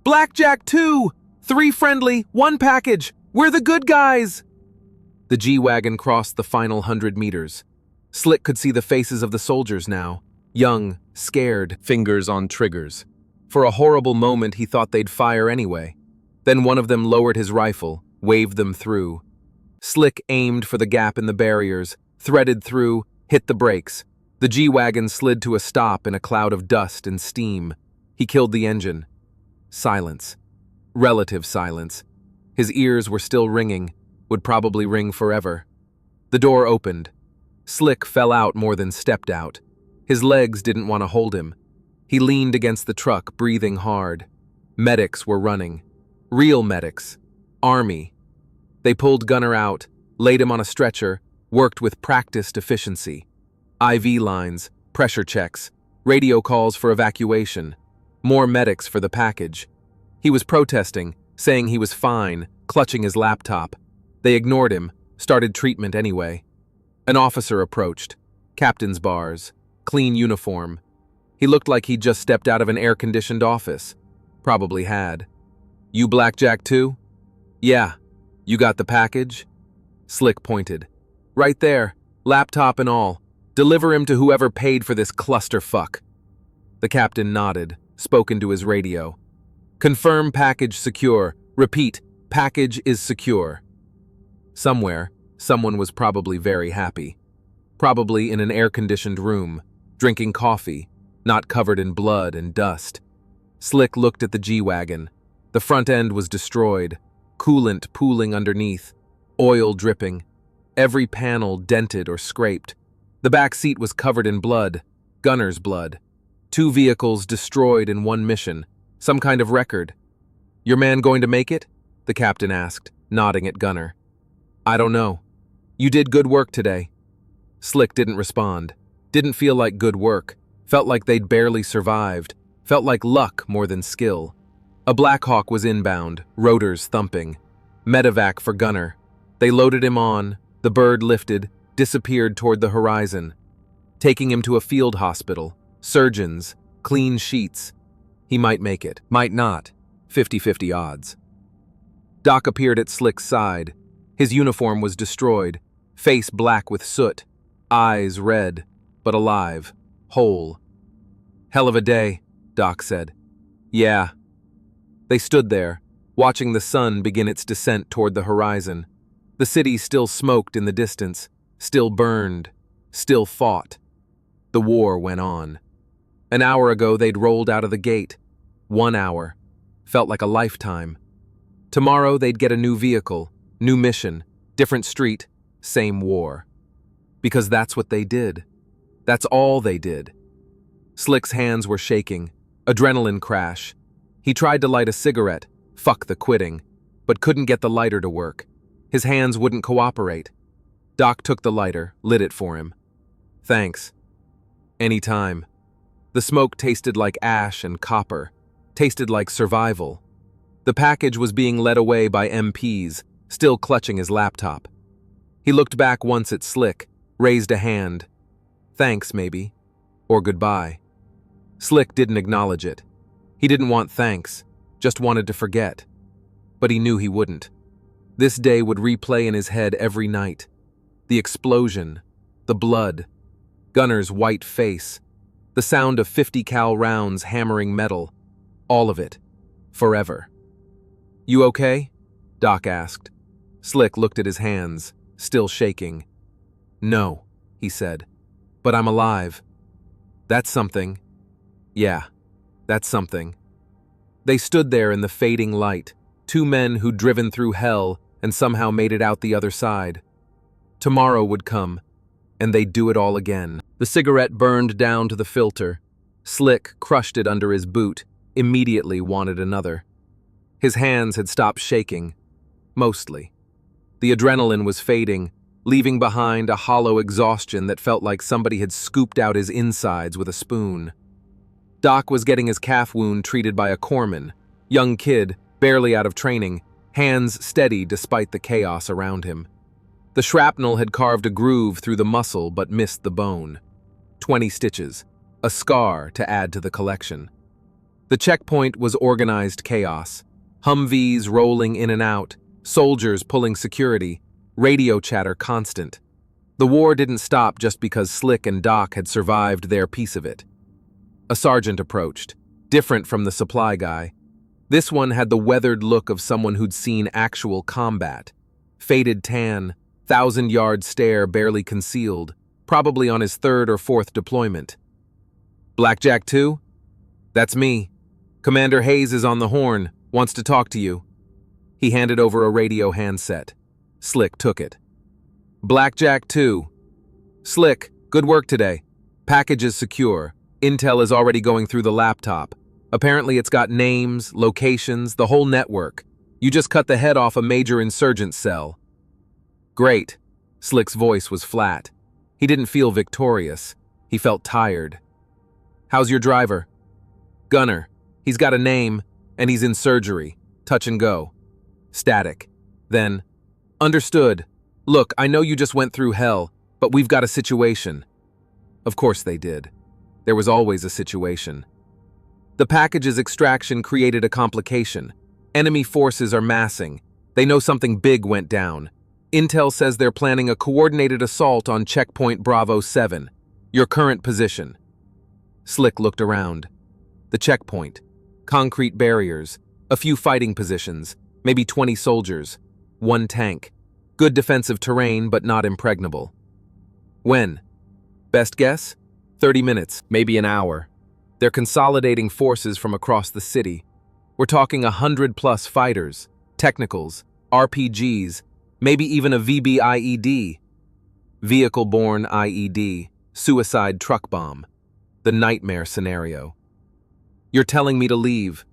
"Blackjack 2! 3 friendly, 1 package! We're the good guys!" The G-Wagon crossed the final 100 meters. Slick could see the faces of the soldiers now. Young, scared, fingers on triggers. For a horrible moment he thought they'd fire anyway. Then one of them lowered his rifle, waved them through. Slick aimed for the gap in the barriers, threaded through, hit the brakes. The G-Wagon slid to a stop in a cloud of dust and steam. He killed the engine. Silence. Relative silence. His ears were still ringing, would probably ring forever. The door opened. Slick fell out more than stepped out. His legs didn't want to hold him. He leaned against the truck, breathing hard. Medics were running. Real medics. Army. They pulled Gunner out, laid him on a stretcher, worked with practiced efficiency. IV lines, pressure checks, radio calls for evacuation. More medics for the package. He was protesting, saying he was fine, clutching his laptop. They ignored him, started treatment anyway. An officer approached. Captain's bars. Clean uniform. He looked like he'd just stepped out of an air-conditioned office. Probably had. "You Blackjack too?" "Yeah. You got the package?" Slick pointed. "Right there, laptop and all. Deliver him to whoever paid for this clusterfuck." The captain nodded, spoke into his radio. "Confirm package secure. Repeat, package is secure." Somewhere, someone was probably very happy. Probably in an air-conditioned room, drinking coffee, not covered in blood and dust. Slick looked at the G-Wagon. The front end was destroyed, coolant pooling underneath, oil dripping, every panel dented or scraped. The back seat was covered in blood, Gunner's blood. 2 vehicles destroyed in one mission, some kind of record. "Your man going to make it?" the captain asked, nodding at Gunner. "I don't know. You did good work today." Slick didn't respond. Didn't feel like good work. Felt like they'd barely survived. Felt like luck more than skill. A Black Hawk was inbound, rotors thumping. Medevac for Gunner. They loaded him on, the bird lifted, disappeared toward the horizon. Taking him to a field hospital, surgeons, clean sheets. He might make it, might not. 50-50 odds. Doc appeared at Slick's side. His uniform was destroyed, face black with soot, eyes red, but alive, whole. "Hell of a day," Doc said. "Yeah." They stood there, watching the sun begin its descent toward the horizon. The city still smoked in the distance, still burned, still fought. The war went on. An hour ago they'd rolled out of the gate. 1 hour. Felt like a lifetime. Tomorrow they'd get a new vehicle, new mission, different street, same war. Because that's what they did. That's all they did. Slick's hands were shaking, adrenaline crash. He tried to light a cigarette, fuck the quitting, but couldn't get the lighter to work. His hands wouldn't cooperate. Doc took the lighter, lit it for him. "Thanks." "Anytime." The smoke tasted like ash and copper, tasted like survival. The package was being led away by MPs, still clutching his laptop. He looked back once at Slick, raised a hand. Thanks, maybe. Or goodbye. Slick didn't acknowledge it. He didn't want thanks, just wanted to forget. But he knew he wouldn't. This day would replay in his head every night. The explosion, the blood, Gunner's white face, the sound of 50 cal rounds hammering metal, all of it, forever. "You okay?" Doc asked. Slick looked at his hands, still shaking. "No," he said, "but I'm alive." "That's something." "Yeah, that's something." They stood there in the fading light, 2 men who'd driven through hell and somehow made it out the other side. Tomorrow would come, and they'd do it all again. The cigarette burned down to the filter. Slick crushed it under his boot, immediately wanted another. His hands had stopped shaking, mostly. The adrenaline was fading, leaving behind a hollow exhaustion that felt like somebody had scooped out his insides with a spoon. Doc was getting his calf wound treated by a corpsman, young kid, barely out of training, hands steady despite the chaos around him. The shrapnel had carved a groove through the muscle but missed the bone. 20 stitches, a scar to add to the collection. The checkpoint was organized chaos. Humvees rolling in and out, soldiers pulling security, radio chatter constant. The war didn't stop just because Slick and Doc had survived their piece of it. A sergeant approached, different from the supply guy. This one had the weathered look of someone who'd seen actual combat. Faded tan, 1,000-yard stare barely concealed, probably on his 3rd or 4th deployment. "Blackjack 2? That's me. Commander Hayes is on the horn, wants to talk to you." He handed over a radio handset. Slick took it. "Blackjack 2. Slick, good work today. Package is secure. Intel is already going through the laptop. Apparently it's got names, locations, the whole network. You just cut the head off a major insurgent cell. Great. Slick's voice was flat. He didn't feel victorious. He felt tired. How's your driver? Gunner. He's got a name, and he's in surgery. Touch and go. Static. Then, understood. Look, I know you just went through hell, but we've got a situation. Of course they did. There was always a situation. The package's extraction created a complication. Enemy forces are massing. They know something big went down. Intel says they're planning a coordinated assault on checkpoint Bravo 7. Your current position. Slick looked around. The checkpoint. Concrete barriers. A few fighting positions. Maybe 20 soldiers. One tank. Good defensive terrain, but not impregnable. When? Best guess? 30 minutes, maybe an hour. They're consolidating forces from across the city. We're talking 100+ fighters, technicals, RPGs, maybe even a VBIED. Vehicle-borne IED, suicide truck bomb. The nightmare scenario. You're telling me to leave.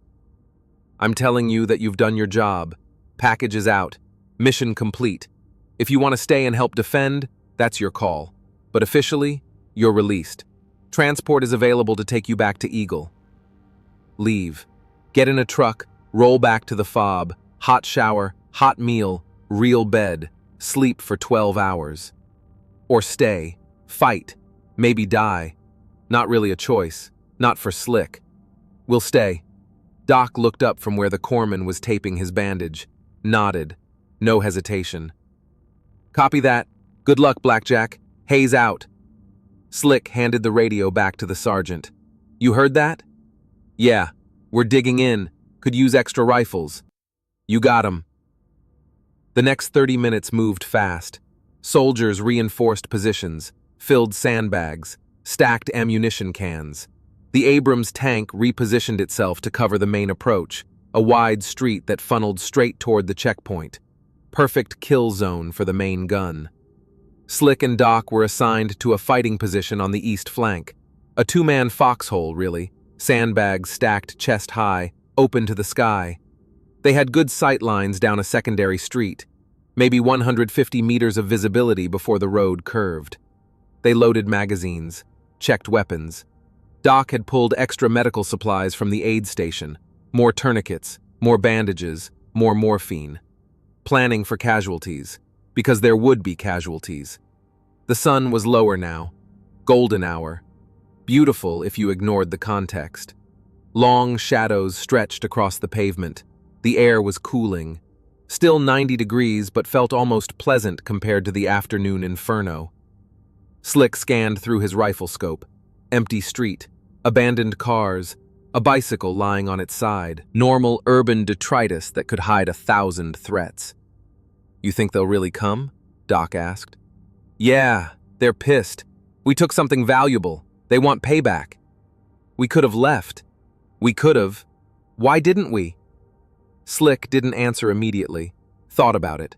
I'm telling you that you've done your job. Package is out. Mission complete. If you want to stay and help defend, that's your call. But officially, you're released. Transport is available to take you back to Eagle. Leave. Get in a truck, roll back to the fob, hot shower, hot meal, real bed, sleep for 12 hours. Or stay, fight, maybe die. Not really a choice, not for Slick. We'll stay. Doc looked up from where the corpsman was taping his bandage, nodded, no hesitation. Copy that. Good luck, Blackjack. Hayes out. Slick handed the radio back to the sergeant. You heard that? Yeah, we're digging in. Could use extra rifles. You got 'em. The next 30 minutes moved fast. Soldiers reinforced positions, filled sandbags, stacked ammunition cans. The Abrams tank repositioned itself to cover the main approach, a wide street that funneled straight toward the checkpoint. Perfect kill zone for the main gun. Slick and Doc were assigned to a fighting position on the east flank. A two-man foxhole, really. Sandbags stacked chest high, open to the sky. They had good sight lines down a secondary street, maybe 150 meters of visibility before the road curved. They loaded magazines, checked weapons. Doc had pulled extra medical supplies from the aid station, more tourniquets, more bandages, more morphine. Planning for casualties, because there would be casualties. The sun was lower now, golden hour, beautiful if you ignored the context. Long shadows stretched across the pavement. The air was cooling, still 90 degrees but felt almost pleasant compared to the afternoon inferno. Slick scanned through his rifle scope. Empty street, abandoned cars, a bicycle lying on its side, normal urban detritus that could hide 1,000 threats. You think they'll really come? Doc asked. Yeah, they're pissed. We took something valuable. They want payback. We could have left. We could have. Why didn't we? Slick didn't answer immediately. Thought about it.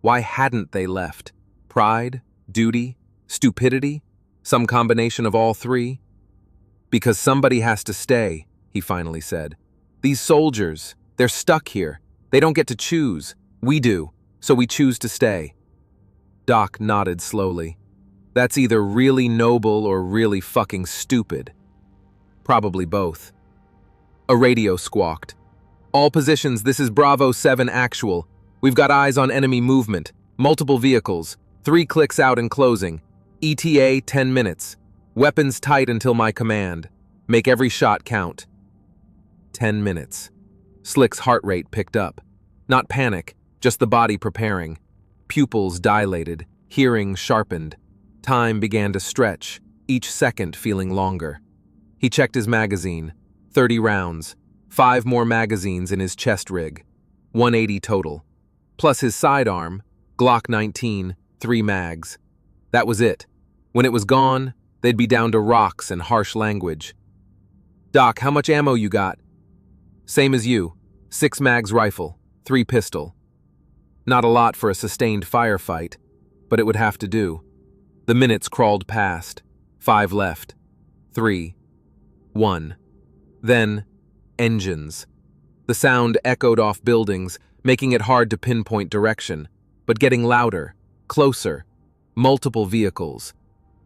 Why hadn't they left? Pride? Duty? Stupidity? Some combination of all three? Because somebody has to stay, he finally said. These soldiers, they're stuck here. They don't get to choose. We do, so we choose to stay. Doc nodded slowly. That's either really noble or really fucking stupid. Probably both. A radio squawked. All positions, this is Bravo 7 actual. We've got eyes on enemy movement. Multiple vehicles. 3 clicks out and closing. ETA 10 minutes. Weapons tight until my command. Make every shot count. 10 minutes. Slick's heart rate picked up. Not panic, just the body preparing. Pupils dilated, hearing sharpened. Time began to stretch, each second feeling longer. He checked his magazine. 30 rounds. 5 more magazines in his chest rig. 180 total. Plus his sidearm, Glock 19, 3 mags. That was it. When it was gone, they'd be down to rocks and harsh language. Doc, how much ammo you got? Same as you. 6 mags rifle, 3 pistol. Not a lot for a sustained firefight, but it would have to do. The minutes crawled past. 5 left. 3. 1. Then, engines. The sound echoed off buildings, making it hard to pinpoint direction, but getting louder, closer, multiple vehicles.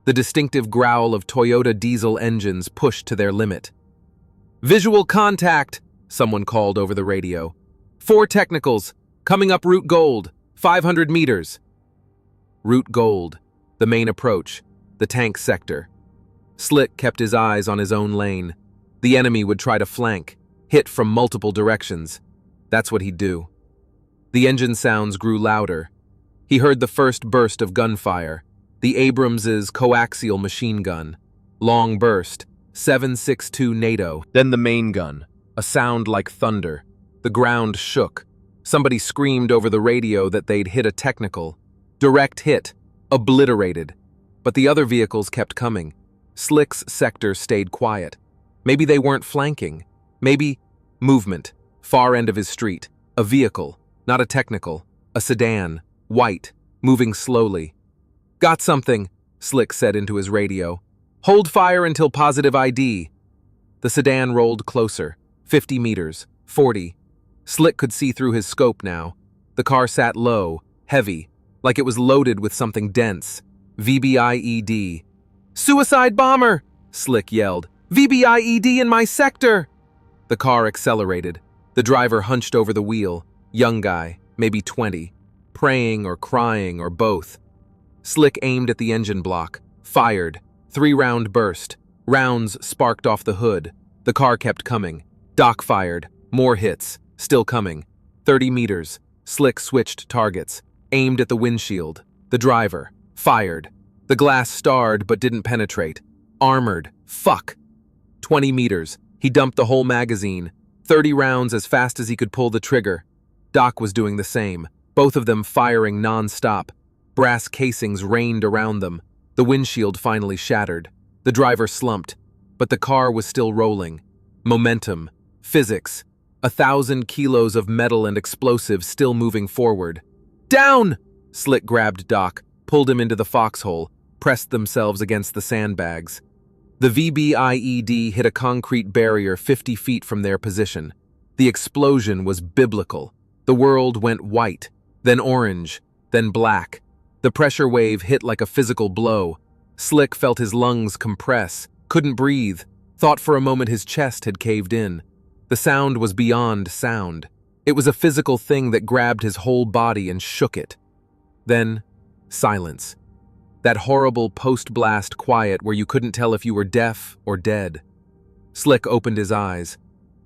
The distinctive growl of Toyota diesel engines pushed to their limit. "Visual contact," someone called over the radio. "4 technicals, coming up Route Gold, 500 meters. Route Gold, the main approach, the tank sector. Slick kept his eyes on his own lane. The enemy would try to flank, hit from multiple directions. That's what he'd do. The engine sounds grew louder. He heard the first burst of gunfire, the Abrams's coaxial machine gun. Long burst, 7.62 NATO. Then the main gun, a sound like thunder. The ground shook. Somebody screamed over the radio that they'd hit a technical. Direct hit, obliterated. But the other vehicles kept coming. Slick's sector stayed quiet. Maybe they weren't flanking. Maybe movement, far end of his street. A vehicle, not a technical. A sedan, white, moving slowly. "Got something," Slick said into his radio. "Hold fire until positive ID." The sedan rolled closer, 50 meters, 40. Slick could see through his scope now. The car sat low, heavy, like it was loaded with something dense. VBIED. "Suicide bomber!" Slick yelled. "VBIED in my sector!" The car accelerated. The driver hunched over the wheel. Young guy, maybe 20. Praying or crying or both. Slick aimed at the engine block. Fired. 3-round burst. Rounds sparked off the hood. The car kept coming. Doc fired. More hits. Still coming. 30 meters. Slick switched targets. Aimed at the windshield. The driver. Fired. The glass starred but didn't penetrate. Armored. Fuck. 20 meters. He dumped the whole magazine. 30 rounds as fast as he could pull the trigger. Doc was doing the same. Both of them firing non-stop. Brass casings rained around them. The windshield finally shattered. The driver slumped. But the car was still rolling. Momentum. Physics. 1,000 kilos of metal and explosives still moving forward. "Down!" Slick grabbed Doc, pulled him into the foxhole, pressed themselves against the sandbags. The VBIED hit a concrete barrier 50 feet from their position. The explosion was biblical. The world went white, then orange, then black. The pressure wave hit like a physical blow. Slick felt his lungs compress, couldn't breathe, thought for a moment his chest had caved in. The sound was beyond sound. It was a physical thing that grabbed his whole body and shook it. Then, silence. That horrible post-blast quiet where you couldn't tell if you were deaf or dead. Slick opened his eyes.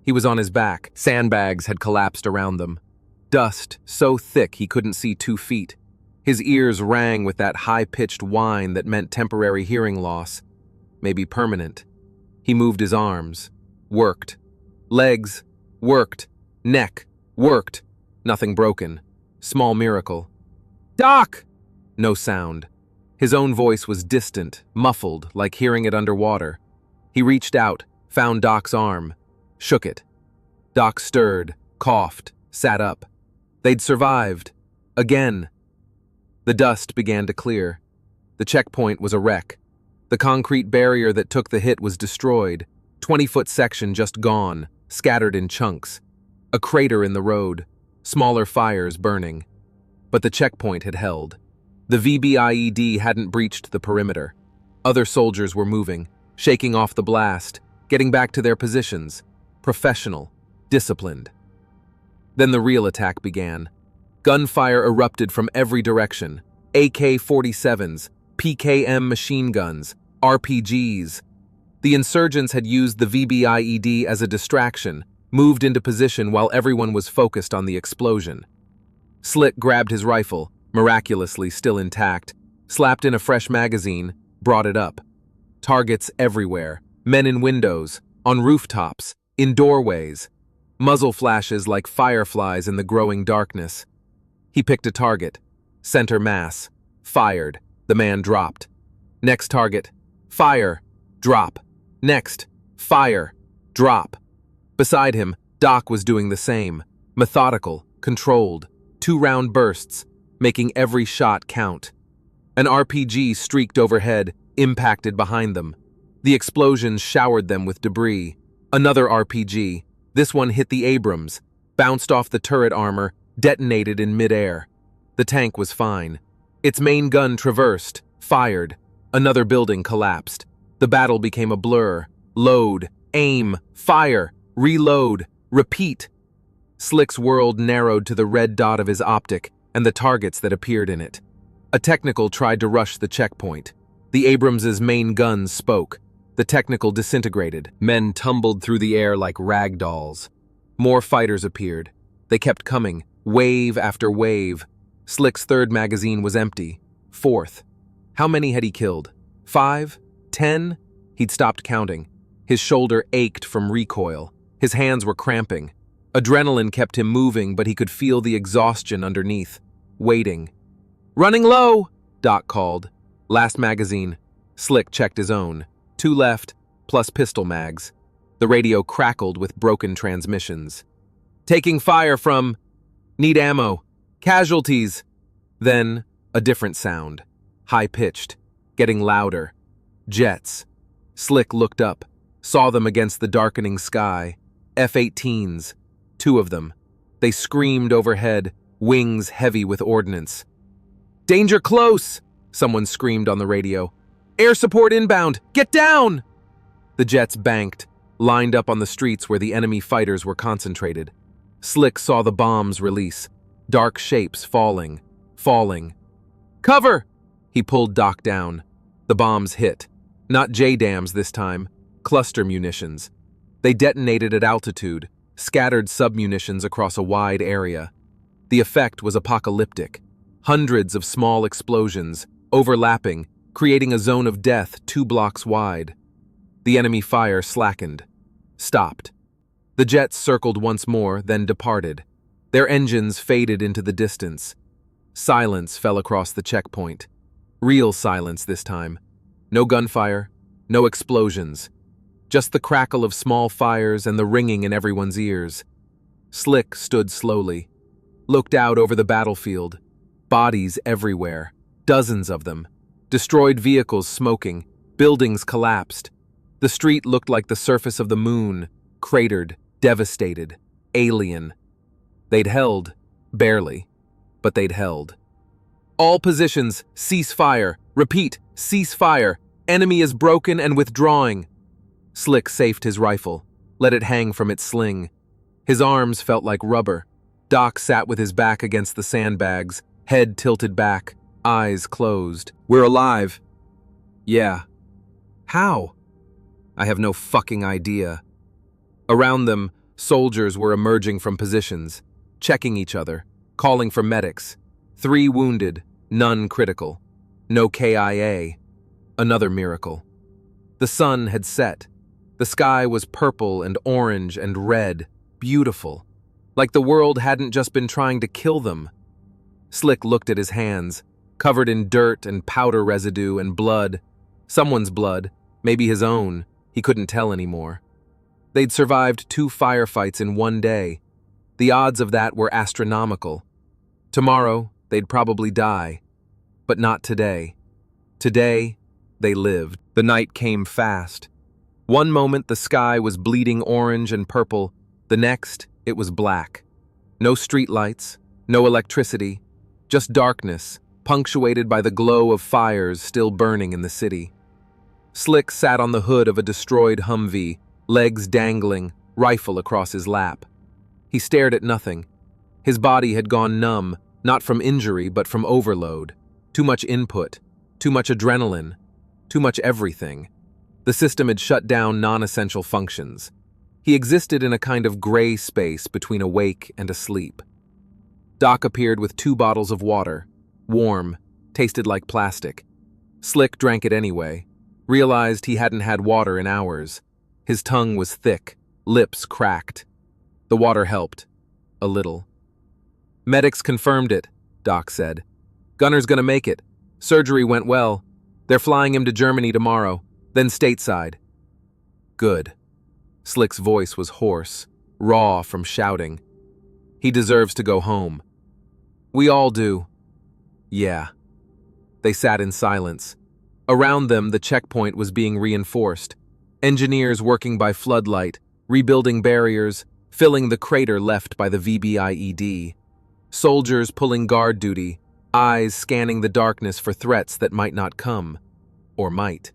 He was on his back. Sandbags had collapsed around them. Dust so thick he couldn't see 2 feet. His ears rang with that high-pitched whine that meant temporary hearing loss. Maybe permanent. He moved his arms. Worked. Legs. Worked. Neck. Worked. Nothing broken. Small miracle. "Doc!" No sound. His own voice was distant, muffled, like hearing it underwater. He reached out, found Doc's arm, shook it. Doc stirred, coughed, sat up. They'd survived. Again. The dust began to clear. The checkpoint was a wreck. The concrete barrier that took the hit was destroyed. 20-foot section just gone, scattered in chunks. A crater in the road, smaller fires burning. But the checkpoint had held. The VBIED hadn't breached the perimeter. Other soldiers were moving, shaking off the blast, getting back to their positions. Professional, disciplined. Then the real attack began. Gunfire erupted from every direction. AK-47s, PKM machine guns, RPGs. The insurgents had used the VBIED as a distraction, moved into position while everyone was focused on the explosion. Slick grabbed his rifle, miraculously still intact, slapped in a fresh magazine, brought it up. Targets everywhere, men in windows, on rooftops, in doorways. Muzzle flashes like fireflies in the growing darkness. He picked a target. Center mass. Fired. The man dropped. Next target. Fire. Drop. Next. Fire. Drop. Beside him, Doc was doing the same. Methodical, controlled. 2-round bursts, making every shot count. An RPG streaked overhead, impacted behind them. The explosions showered them with debris. Another RPG. This one hit the Abrams, bounced off the turret armor, detonated in midair. The tank was fine. Its main gun traversed, fired. Another building collapsed. The battle became a blur. Load, aim, fire, reload, repeat. Slick's world narrowed to the red dot of his optic and the targets that appeared in it. A technical tried to rush the checkpoint. The Abrams's main guns spoke. The technical disintegrated. Men tumbled through the air like rag dolls. More fighters appeared. They kept coming, wave after wave. Slick's third magazine was empty. Fourth. How many had he killed? 5? 10? He'd stopped counting. His shoulder ached from recoil. His hands were cramping. Adrenaline kept him moving, but he could feel the exhaustion underneath. Waiting. "Running low!" Doc called. Last magazine. Slick checked his own. 2 left, plus pistol mags. The radio crackled with broken transmissions. "Taking fire from... Need ammo. Casualties." Then, a different sound. High-pitched. Getting louder. Jets. Slick looked up. Saw them against the darkening sky. F-18s. 2 of them. They screamed overhead, wings heavy with ordnance. "Danger close!" Someone screamed on the radio. "Air support inbound! Get down!" The jets banked, lined up on the streets where the enemy fighters were concentrated. Slick saw the bombs release, dark shapes falling. "Cover!" He pulled Doc down. The bombs hit. Not J-dams this time, cluster munitions. They detonated at altitude, scattered submunitions across a wide area. The effect was apocalyptic. Hundreds of small explosions, overlapping, creating a zone of death 2 blocks wide. The enemy fire slackened. Stopped. The jets circled once more, then departed. Their engines faded into the distance. Silence fell across the checkpoint. Real silence this time. No gunfire, no explosions. Just the crackle of small fires and the ringing in everyone's ears. Slick stood slowly, looked out over the battlefield. Bodies everywhere, dozens of them. Destroyed vehicles smoking, buildings collapsed. The street looked like the surface of the moon, cratered, devastated, alien. They'd held, barely, but they'd held. "All positions, cease fire. Repeat, cease fire. Enemy is broken and withdrawing." Slick safed his rifle, let it hang from its sling. His arms felt like rubber. Doc sat with his back against the sandbags, head tilted back, eyes closed. "We're alive." "Yeah." "How?" "I have no fucking idea." Around them, soldiers were emerging from positions, checking each other, calling for medics. 3 wounded, none critical. No KIA. Another miracle. The sun had set. The sky was purple and orange and red, beautiful. Like the world hadn't just been trying to kill them. Slick looked at his hands, covered in dirt and powder residue and blood. Someone's blood, maybe his own, he couldn't tell anymore. They'd survived 2 firefights in 1 day. The odds of that were astronomical. Tomorrow, they'd probably die. But not today. Today, they lived. The night came fast. One moment the sky was bleeding orange and purple, the next it was black. No streetlights, no electricity, just darkness, punctuated by the glow of fires still burning in the city. Slick sat on the hood of a destroyed Humvee, legs dangling, rifle across his lap. He stared at nothing. His body had gone numb, not from injury but from overload. Too much input, too much adrenaline, too much everything. The system had shut down non-essential functions. He existed in a kind of gray space between awake and asleep. Doc appeared with 2 bottles of water, warm, tasted like plastic. Slick drank it anyway, realized he hadn't had water in hours. His tongue was thick, lips cracked. The water helped, a little. "Medics confirmed it," Doc said. "Gunner's gonna make it. Surgery went well. They're flying him to Germany tomorrow, then stateside." "Good." Slick's voice was hoarse, raw from shouting. "He deserves to go home." "We all do." "Yeah." They sat in silence. Around them, the checkpoint was being reinforced. Engineers working by floodlight, rebuilding barriers, filling the crater left by the VBIED. Soldiers pulling guard duty, eyes scanning the darkness for threats that might not come, or might.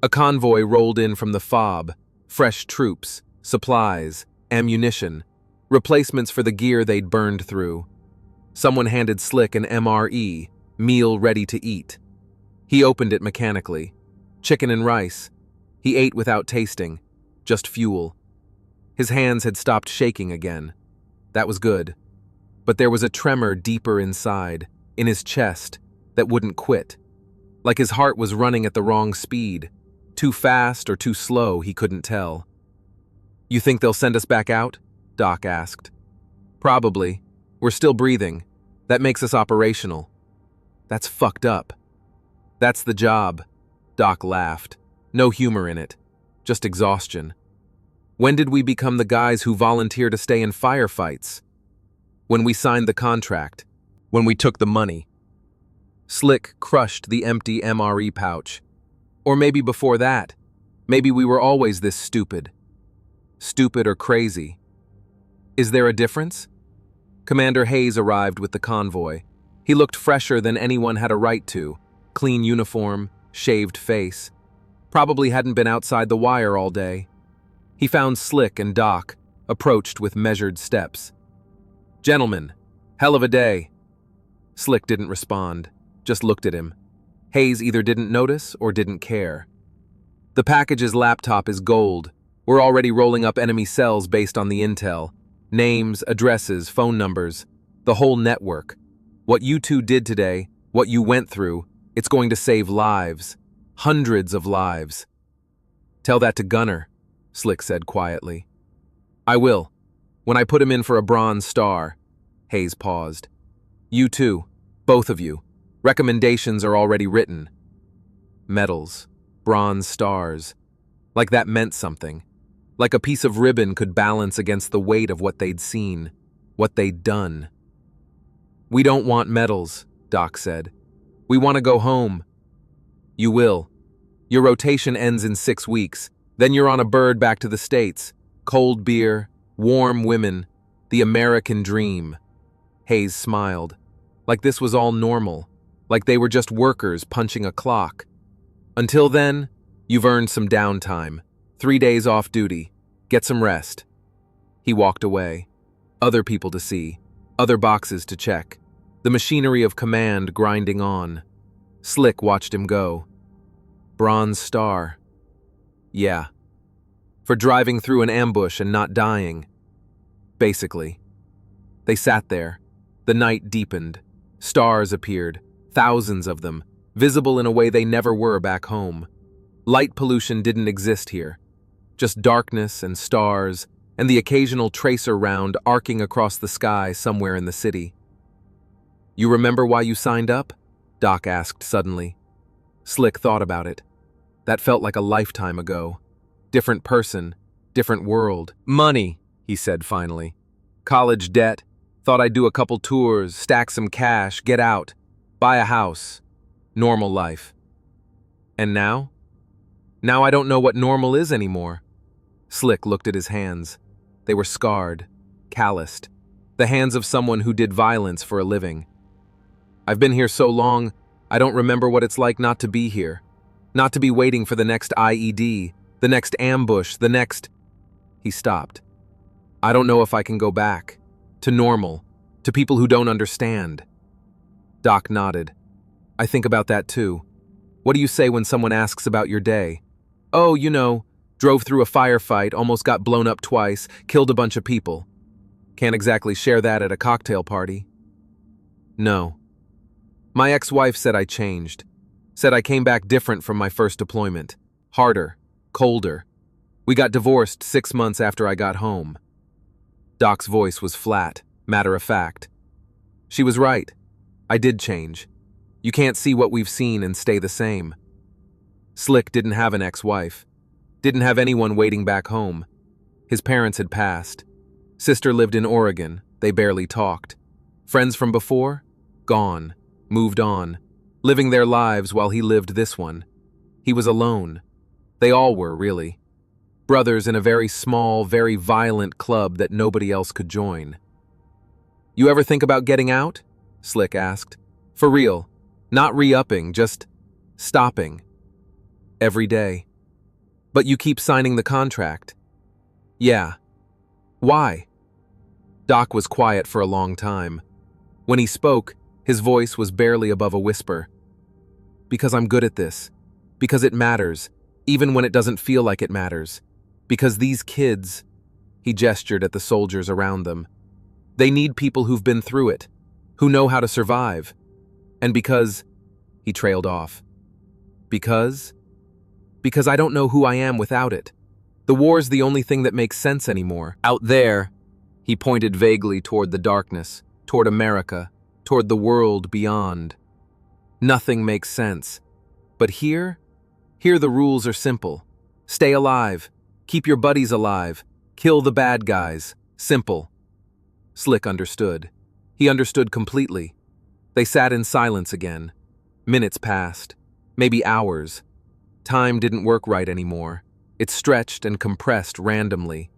A convoy rolled in from the FOB, fresh troops, supplies, ammunition, replacements for the gear they'd burned through. Someone handed Slick an MRE, meal ready to eat. He opened it mechanically. Chicken and rice. He ate without tasting, just fuel. His hands had stopped shaking again. That was good. But there was a tremor deeper inside, in his chest, that wouldn't quit. Like his heart was running at the wrong speed. Too fast or too slow, he couldn't tell. "You think they'll send us back out?" Doc asked. "Probably. We're still breathing. That makes us operational." "That's fucked up." "That's the job." Doc laughed. No humor in it. Just exhaustion. "When did we become the guys who volunteer to stay in firefights?" "When we signed the contract. When we took the money." Slick crushed the empty MRE pouch. "Or maybe before that. Maybe we were always this stupid. Stupid or crazy. Is there a difference?" Commander Hayes arrived with the convoy. He looked fresher than anyone had a right to. Clean uniform, shaved face. Probably hadn't been outside the wire all day. He found Slick and Doc, approached with measured steps. "Gentlemen, hell of a day." Slick didn't respond, just looked at him. Hayes either didn't notice or didn't care. "The package's laptop is gold. We're already rolling up enemy cells based on the intel. Names, addresses, phone numbers, the whole network. What you two did today, what you went through, it's going to save lives. Hundreds of lives." "Tell that to Gunner," Slick said quietly. "I will. When I put him in for a bronze star." Hayes paused. "You too, both of you. Recommendations are already written." Medals, bronze stars. Like that meant something. Like a piece of ribbon could balance against the weight of what they'd seen, what they'd done. "We don't want medals," Doc said. "We want to go home." "You will. Your rotation ends in 6 weeks. Then you're on a bird back to the States. Cold beer, warm women, the American dream." Hayes smiled. Like this was all normal. Like they were just workers punching a clock. "Until then, you've earned some downtime. 3 days off duty. Get some rest." He walked away. Other people to see. Other boxes to check. The machinery of command grinding on. Slick watched him go. Bronze star. Yeah. For driving through an ambush and not dying. Basically. They sat there. The night deepened. Stars appeared. Thousands of them. Visible in a way they never were back home. Light pollution didn't exist here. Just darkness and stars, and the occasional tracer round arcing across the sky somewhere in the city. "You remember why you signed up?" Doc asked suddenly. Slick thought about it. That felt like a lifetime ago. Different person, different world. "Money," he said finally. "College debt. Thought I'd do a couple tours, stack some cash, get out, buy a house. Normal life. And now? Now I don't know what normal is anymore." Slick looked at his hands. They were scarred, calloused. The hands of someone who did violence for a living. "I've been here so long, I don't remember what it's like not to be here. Not to be waiting for the next IED, the next ambush, the next..." He stopped. "I don't know if I can go back. To normal. To people who don't understand." Doc nodded. "I think about that too. What do you say when someone asks about your day?" "Oh, you know, drove through a firefight, almost got blown up twice, killed a bunch of people." "Can't exactly share that at a cocktail party." "No. My ex-wife said I changed. Said I came back different from my first deployment. Harder, colder. We got divorced 6 months after I got home." Doc's voice was flat, matter-of-fact. "She was right. I did change. You can't see what we've seen and stay the same." Slick didn't have an ex-wife. Didn't have anyone waiting back home. His parents had passed. Sister lived in Oregon. They barely talked. Friends from before? Gone. Moved on. Living their lives while he lived this one. He was alone. They all were, really. brothers in a very small, very violent club that nobody else could join. "You ever think about getting out?" Slick asked. "For real. Not re-upping, just stopping. Every day." "But you keep signing the contract." "Yeah." "Why?" Doc was quiet for a long time. When he spoke, his voice was barely above a whisper. "Because I'm good at this. Because it matters, even when it doesn't feel like it matters. Because these kids," he gestured at the soldiers around them, "they need people who've been through it, who know how to survive. And because," he trailed off. "Because I don't know who I am without it. The war's the only thing that makes sense anymore. Out there," he pointed vaguely toward the darkness, toward America, toward the world beyond. "Nothing makes sense. But here the rules are simple. Stay alive. Keep your buddies alive. Kill the bad guys. Simple." Slick understood. He understood completely. They sat in silence again. Minutes passed. Maybe hours. Time didn't work right anymore. It stretched and compressed randomly.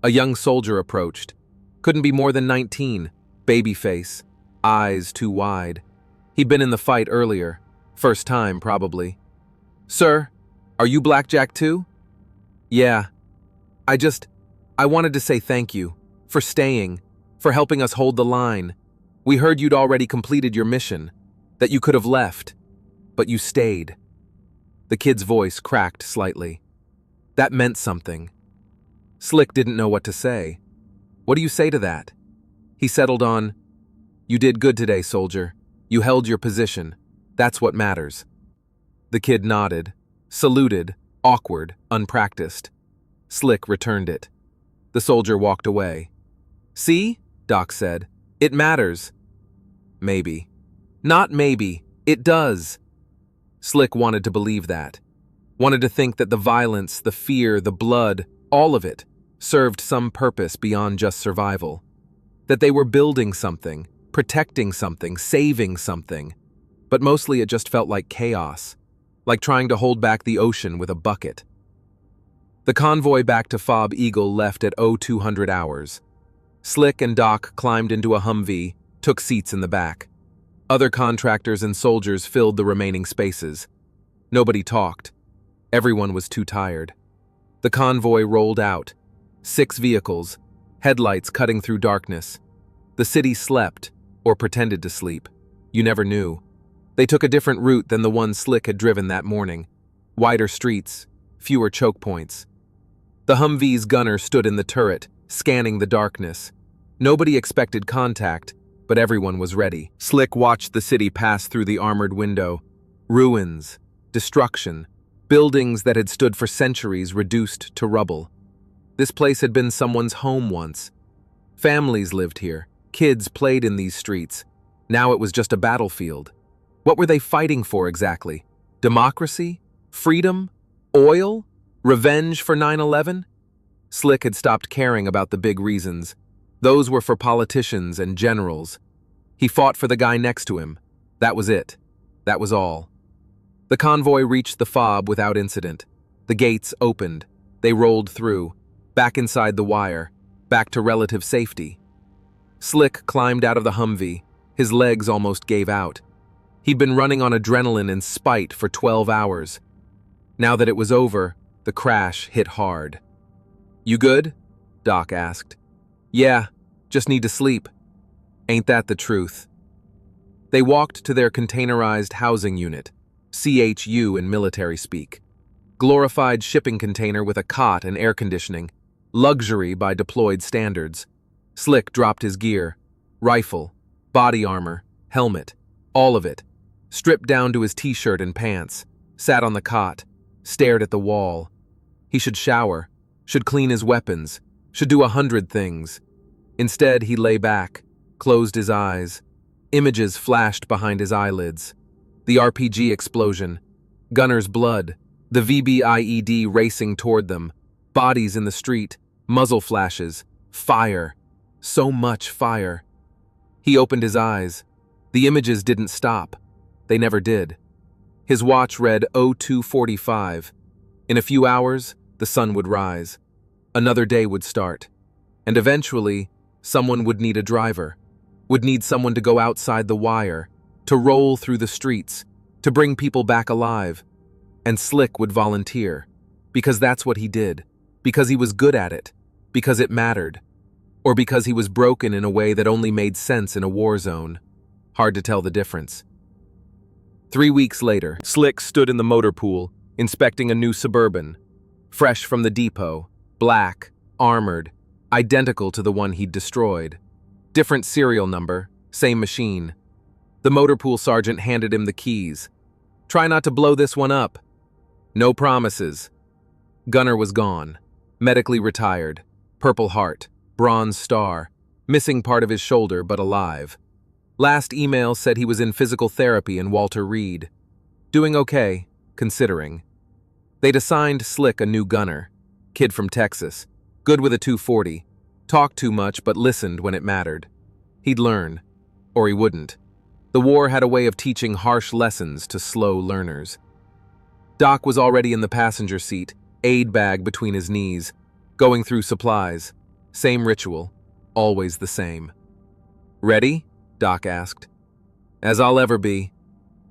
A young soldier approached. Couldn't be more than 19. Baby face. Eyes too wide. He'd been in the fight earlier. First time, probably. "Sir, are you Blackjack too?" "Yeah. I wanted to say thank you. For staying. For helping us hold the line. We heard you'd already completed your mission. That you could have left. But you stayed." The kid's voice cracked slightly. That meant something. Slick didn't know what to say. "What do you say to that?" He settled on, "You did good today, soldier. You held your position. That's what matters." The kid nodded, saluted, awkward, unpracticed. Slick returned it. The soldier walked away. "See?" Doc said. "It matters." "Maybe." "Not maybe. It does." Slick wanted to believe that. Wanted to think that the violence, the fear, the blood, all of it, served some purpose beyond just survival. That they were building something, protecting something, saving something. But mostly it just felt like chaos. Like trying to hold back the ocean with a bucket. The convoy back to Fob Eagle left at 0200 hours. Slick and Doc climbed into a Humvee, took seats in the back. Other contractors and soldiers filled the remaining spaces. Nobody talked. Everyone was too tired. The convoy rolled out. 6 vehicles, headlights cutting through darkness. The city slept, or pretended to sleep. You never knew. They took a different route than the one Slick had driven that morning. Wider streets, fewer choke points. The Humvee's gunner stood in the turret, scanning the darkness. Nobody expected contact, but everyone was ready. Slick watched the city pass through the armored window. Ruins, destruction, buildings that had stood for centuries reduced to rubble. This place had been someone's home once. Families lived here. Kids played in these streets. Now it was just a battlefield. What were they fighting for exactly? Democracy? Freedom? Oil? Revenge for 9/11? Slick had stopped caring about the big reasons. Those were for politicians and generals. He fought for the guy next to him. That was it. That was all. The convoy reached the fob without incident. The gates opened. They rolled through. Back inside the wire. Back to relative safety. Slick climbed out of the Humvee. His legs almost gave out. He'd been running on adrenaline and spite for 12 hours. Now that it was over, the crash hit hard. "You good?" Doc asked. "Yeah, just need to sleep." "Ain't that the truth?" They walked to their containerized housing unit, CHU in military speak. Glorified shipping container with a cot and air conditioning. Luxury by deployed standards. Slick dropped his gear. Rifle, body armor, helmet, all of it. Stripped down to his t-shirt and pants. Sat on the cot. Stared at the wall. He should shower. Should clean his weapons. Should do 100 things. Instead, he lay back. Closed his eyes. Images flashed behind his eyelids. The RPG explosion. Gunner's blood. The VBIED racing toward them. Bodies in the street. Muzzle flashes. Fire. So much fire. He opened his eyes. The images didn't stop. They never did. His watch read 0245. In a few hours, the The sun would rise. Another day would start. And eventually, someone would need a driver, would need someone to go outside the wire, to roll through the streets, to bring people back alive. And Slick would volunteer, because that's what he did, because he was good at it, because it mattered, or because he was broken in a way that only made sense in a war zone. Hard to tell the difference. 3 weeks later, Slick stood in the motor pool, inspecting a new Suburban, fresh from the depot, black, armored, identical to the one he'd destroyed. Different serial number, same machine. The motor pool sergeant handed him the keys. "Try not to blow this one up." No promises. Gunner was gone, medically retired, Purple Heart, Bronze Star, missing part of his shoulder but alive. Last email said he was in physical therapy in Walter Reed. Doing okay, considering. They'd assigned Slick a new gunner, kid from Texas, good with a 240, talked too much but listened when it mattered. He'd learn, or he wouldn't. The war had a way of teaching harsh lessons to slow learners. Doc was already in the passenger seat, aid bag between his knees, going through supplies. Same ritual, always the same. "Ready?" Doc asked. "As I'll ever be."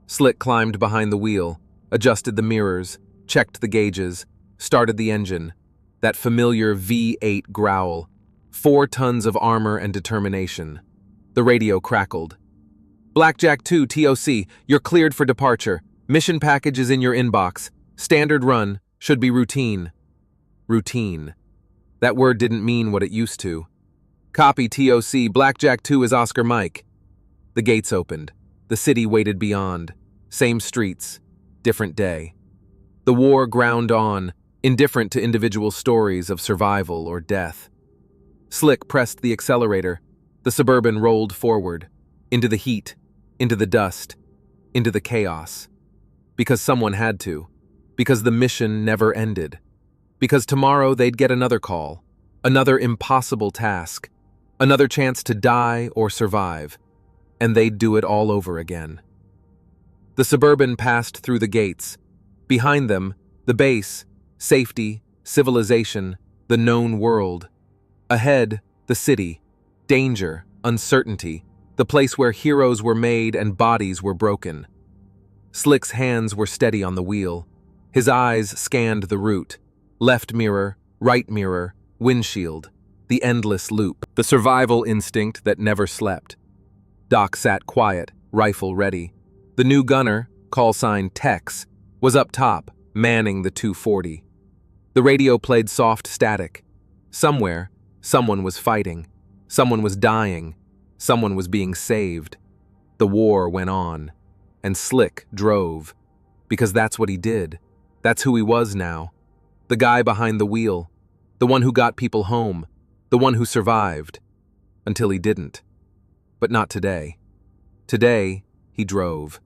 Slick climbed behind the wheel, adjusted the mirrors, checked the gauges, started the engine. That familiar V8 growl. 4 tons of armor and determination. The radio crackled. "Blackjack 2, TOC, you're cleared for departure. Mission package is in your inbox. Standard run, should be routine." Routine. That word didn't mean what it used to. "Copy, TOC, Blackjack 2 is Oscar Mike." The gates opened. The city waited beyond. Same streets, different day. The war ground on, indifferent to individual stories of survival or death. Slick pressed the accelerator. The Suburban rolled forward, into the heat, into the dust, into the chaos. Because someone had to. Because the mission never ended. Because tomorrow they'd get another call, another impossible task, another chance to die or survive, and they'd do it all over again. The Suburban passed through the gates. Behind them, the base, safety, civilization, the known world. Ahead, the city, danger, uncertainty, the place where heroes were made and bodies were broken. Slick's hands were steady on the wheel. His eyes scanned the route. Left mirror, right mirror, windshield, the endless loop. The survival instinct that never slept. Doc sat quiet, rifle ready. The new gunner, call sign Tex, was up top, manning the 240. The radio played soft static. Somewhere, someone was fighting. Someone was dying. Someone was being saved. The war went on. And Slick drove. Because that's what he did. That's who he was now. The guy behind the wheel. The one who got people home. The one who survived. Until he didn't. But not today. Today, he drove.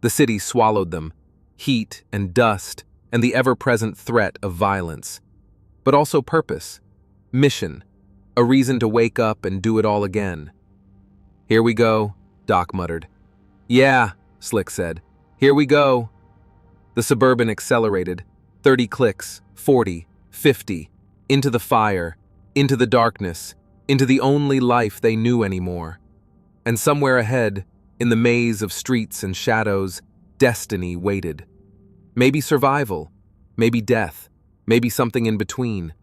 The city swallowed them. Heat and dust and the ever-present threat of violence. But also purpose. Mission. A reason to wake up and do it all again. "Here we go," Doc muttered. "Yeah," Slick said. "Here we go." The Suburban accelerated. 30 clicks, 40, 50. Into the fire, into the darkness, into the only life they knew anymore. And somewhere ahead, in the maze of streets and shadows, destiny waited. Maybe survival, maybe death, maybe something in between.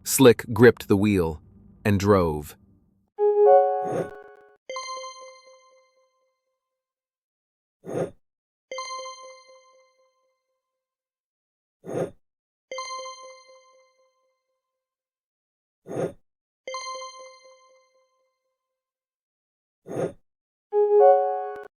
Slick gripped the wheel and drove.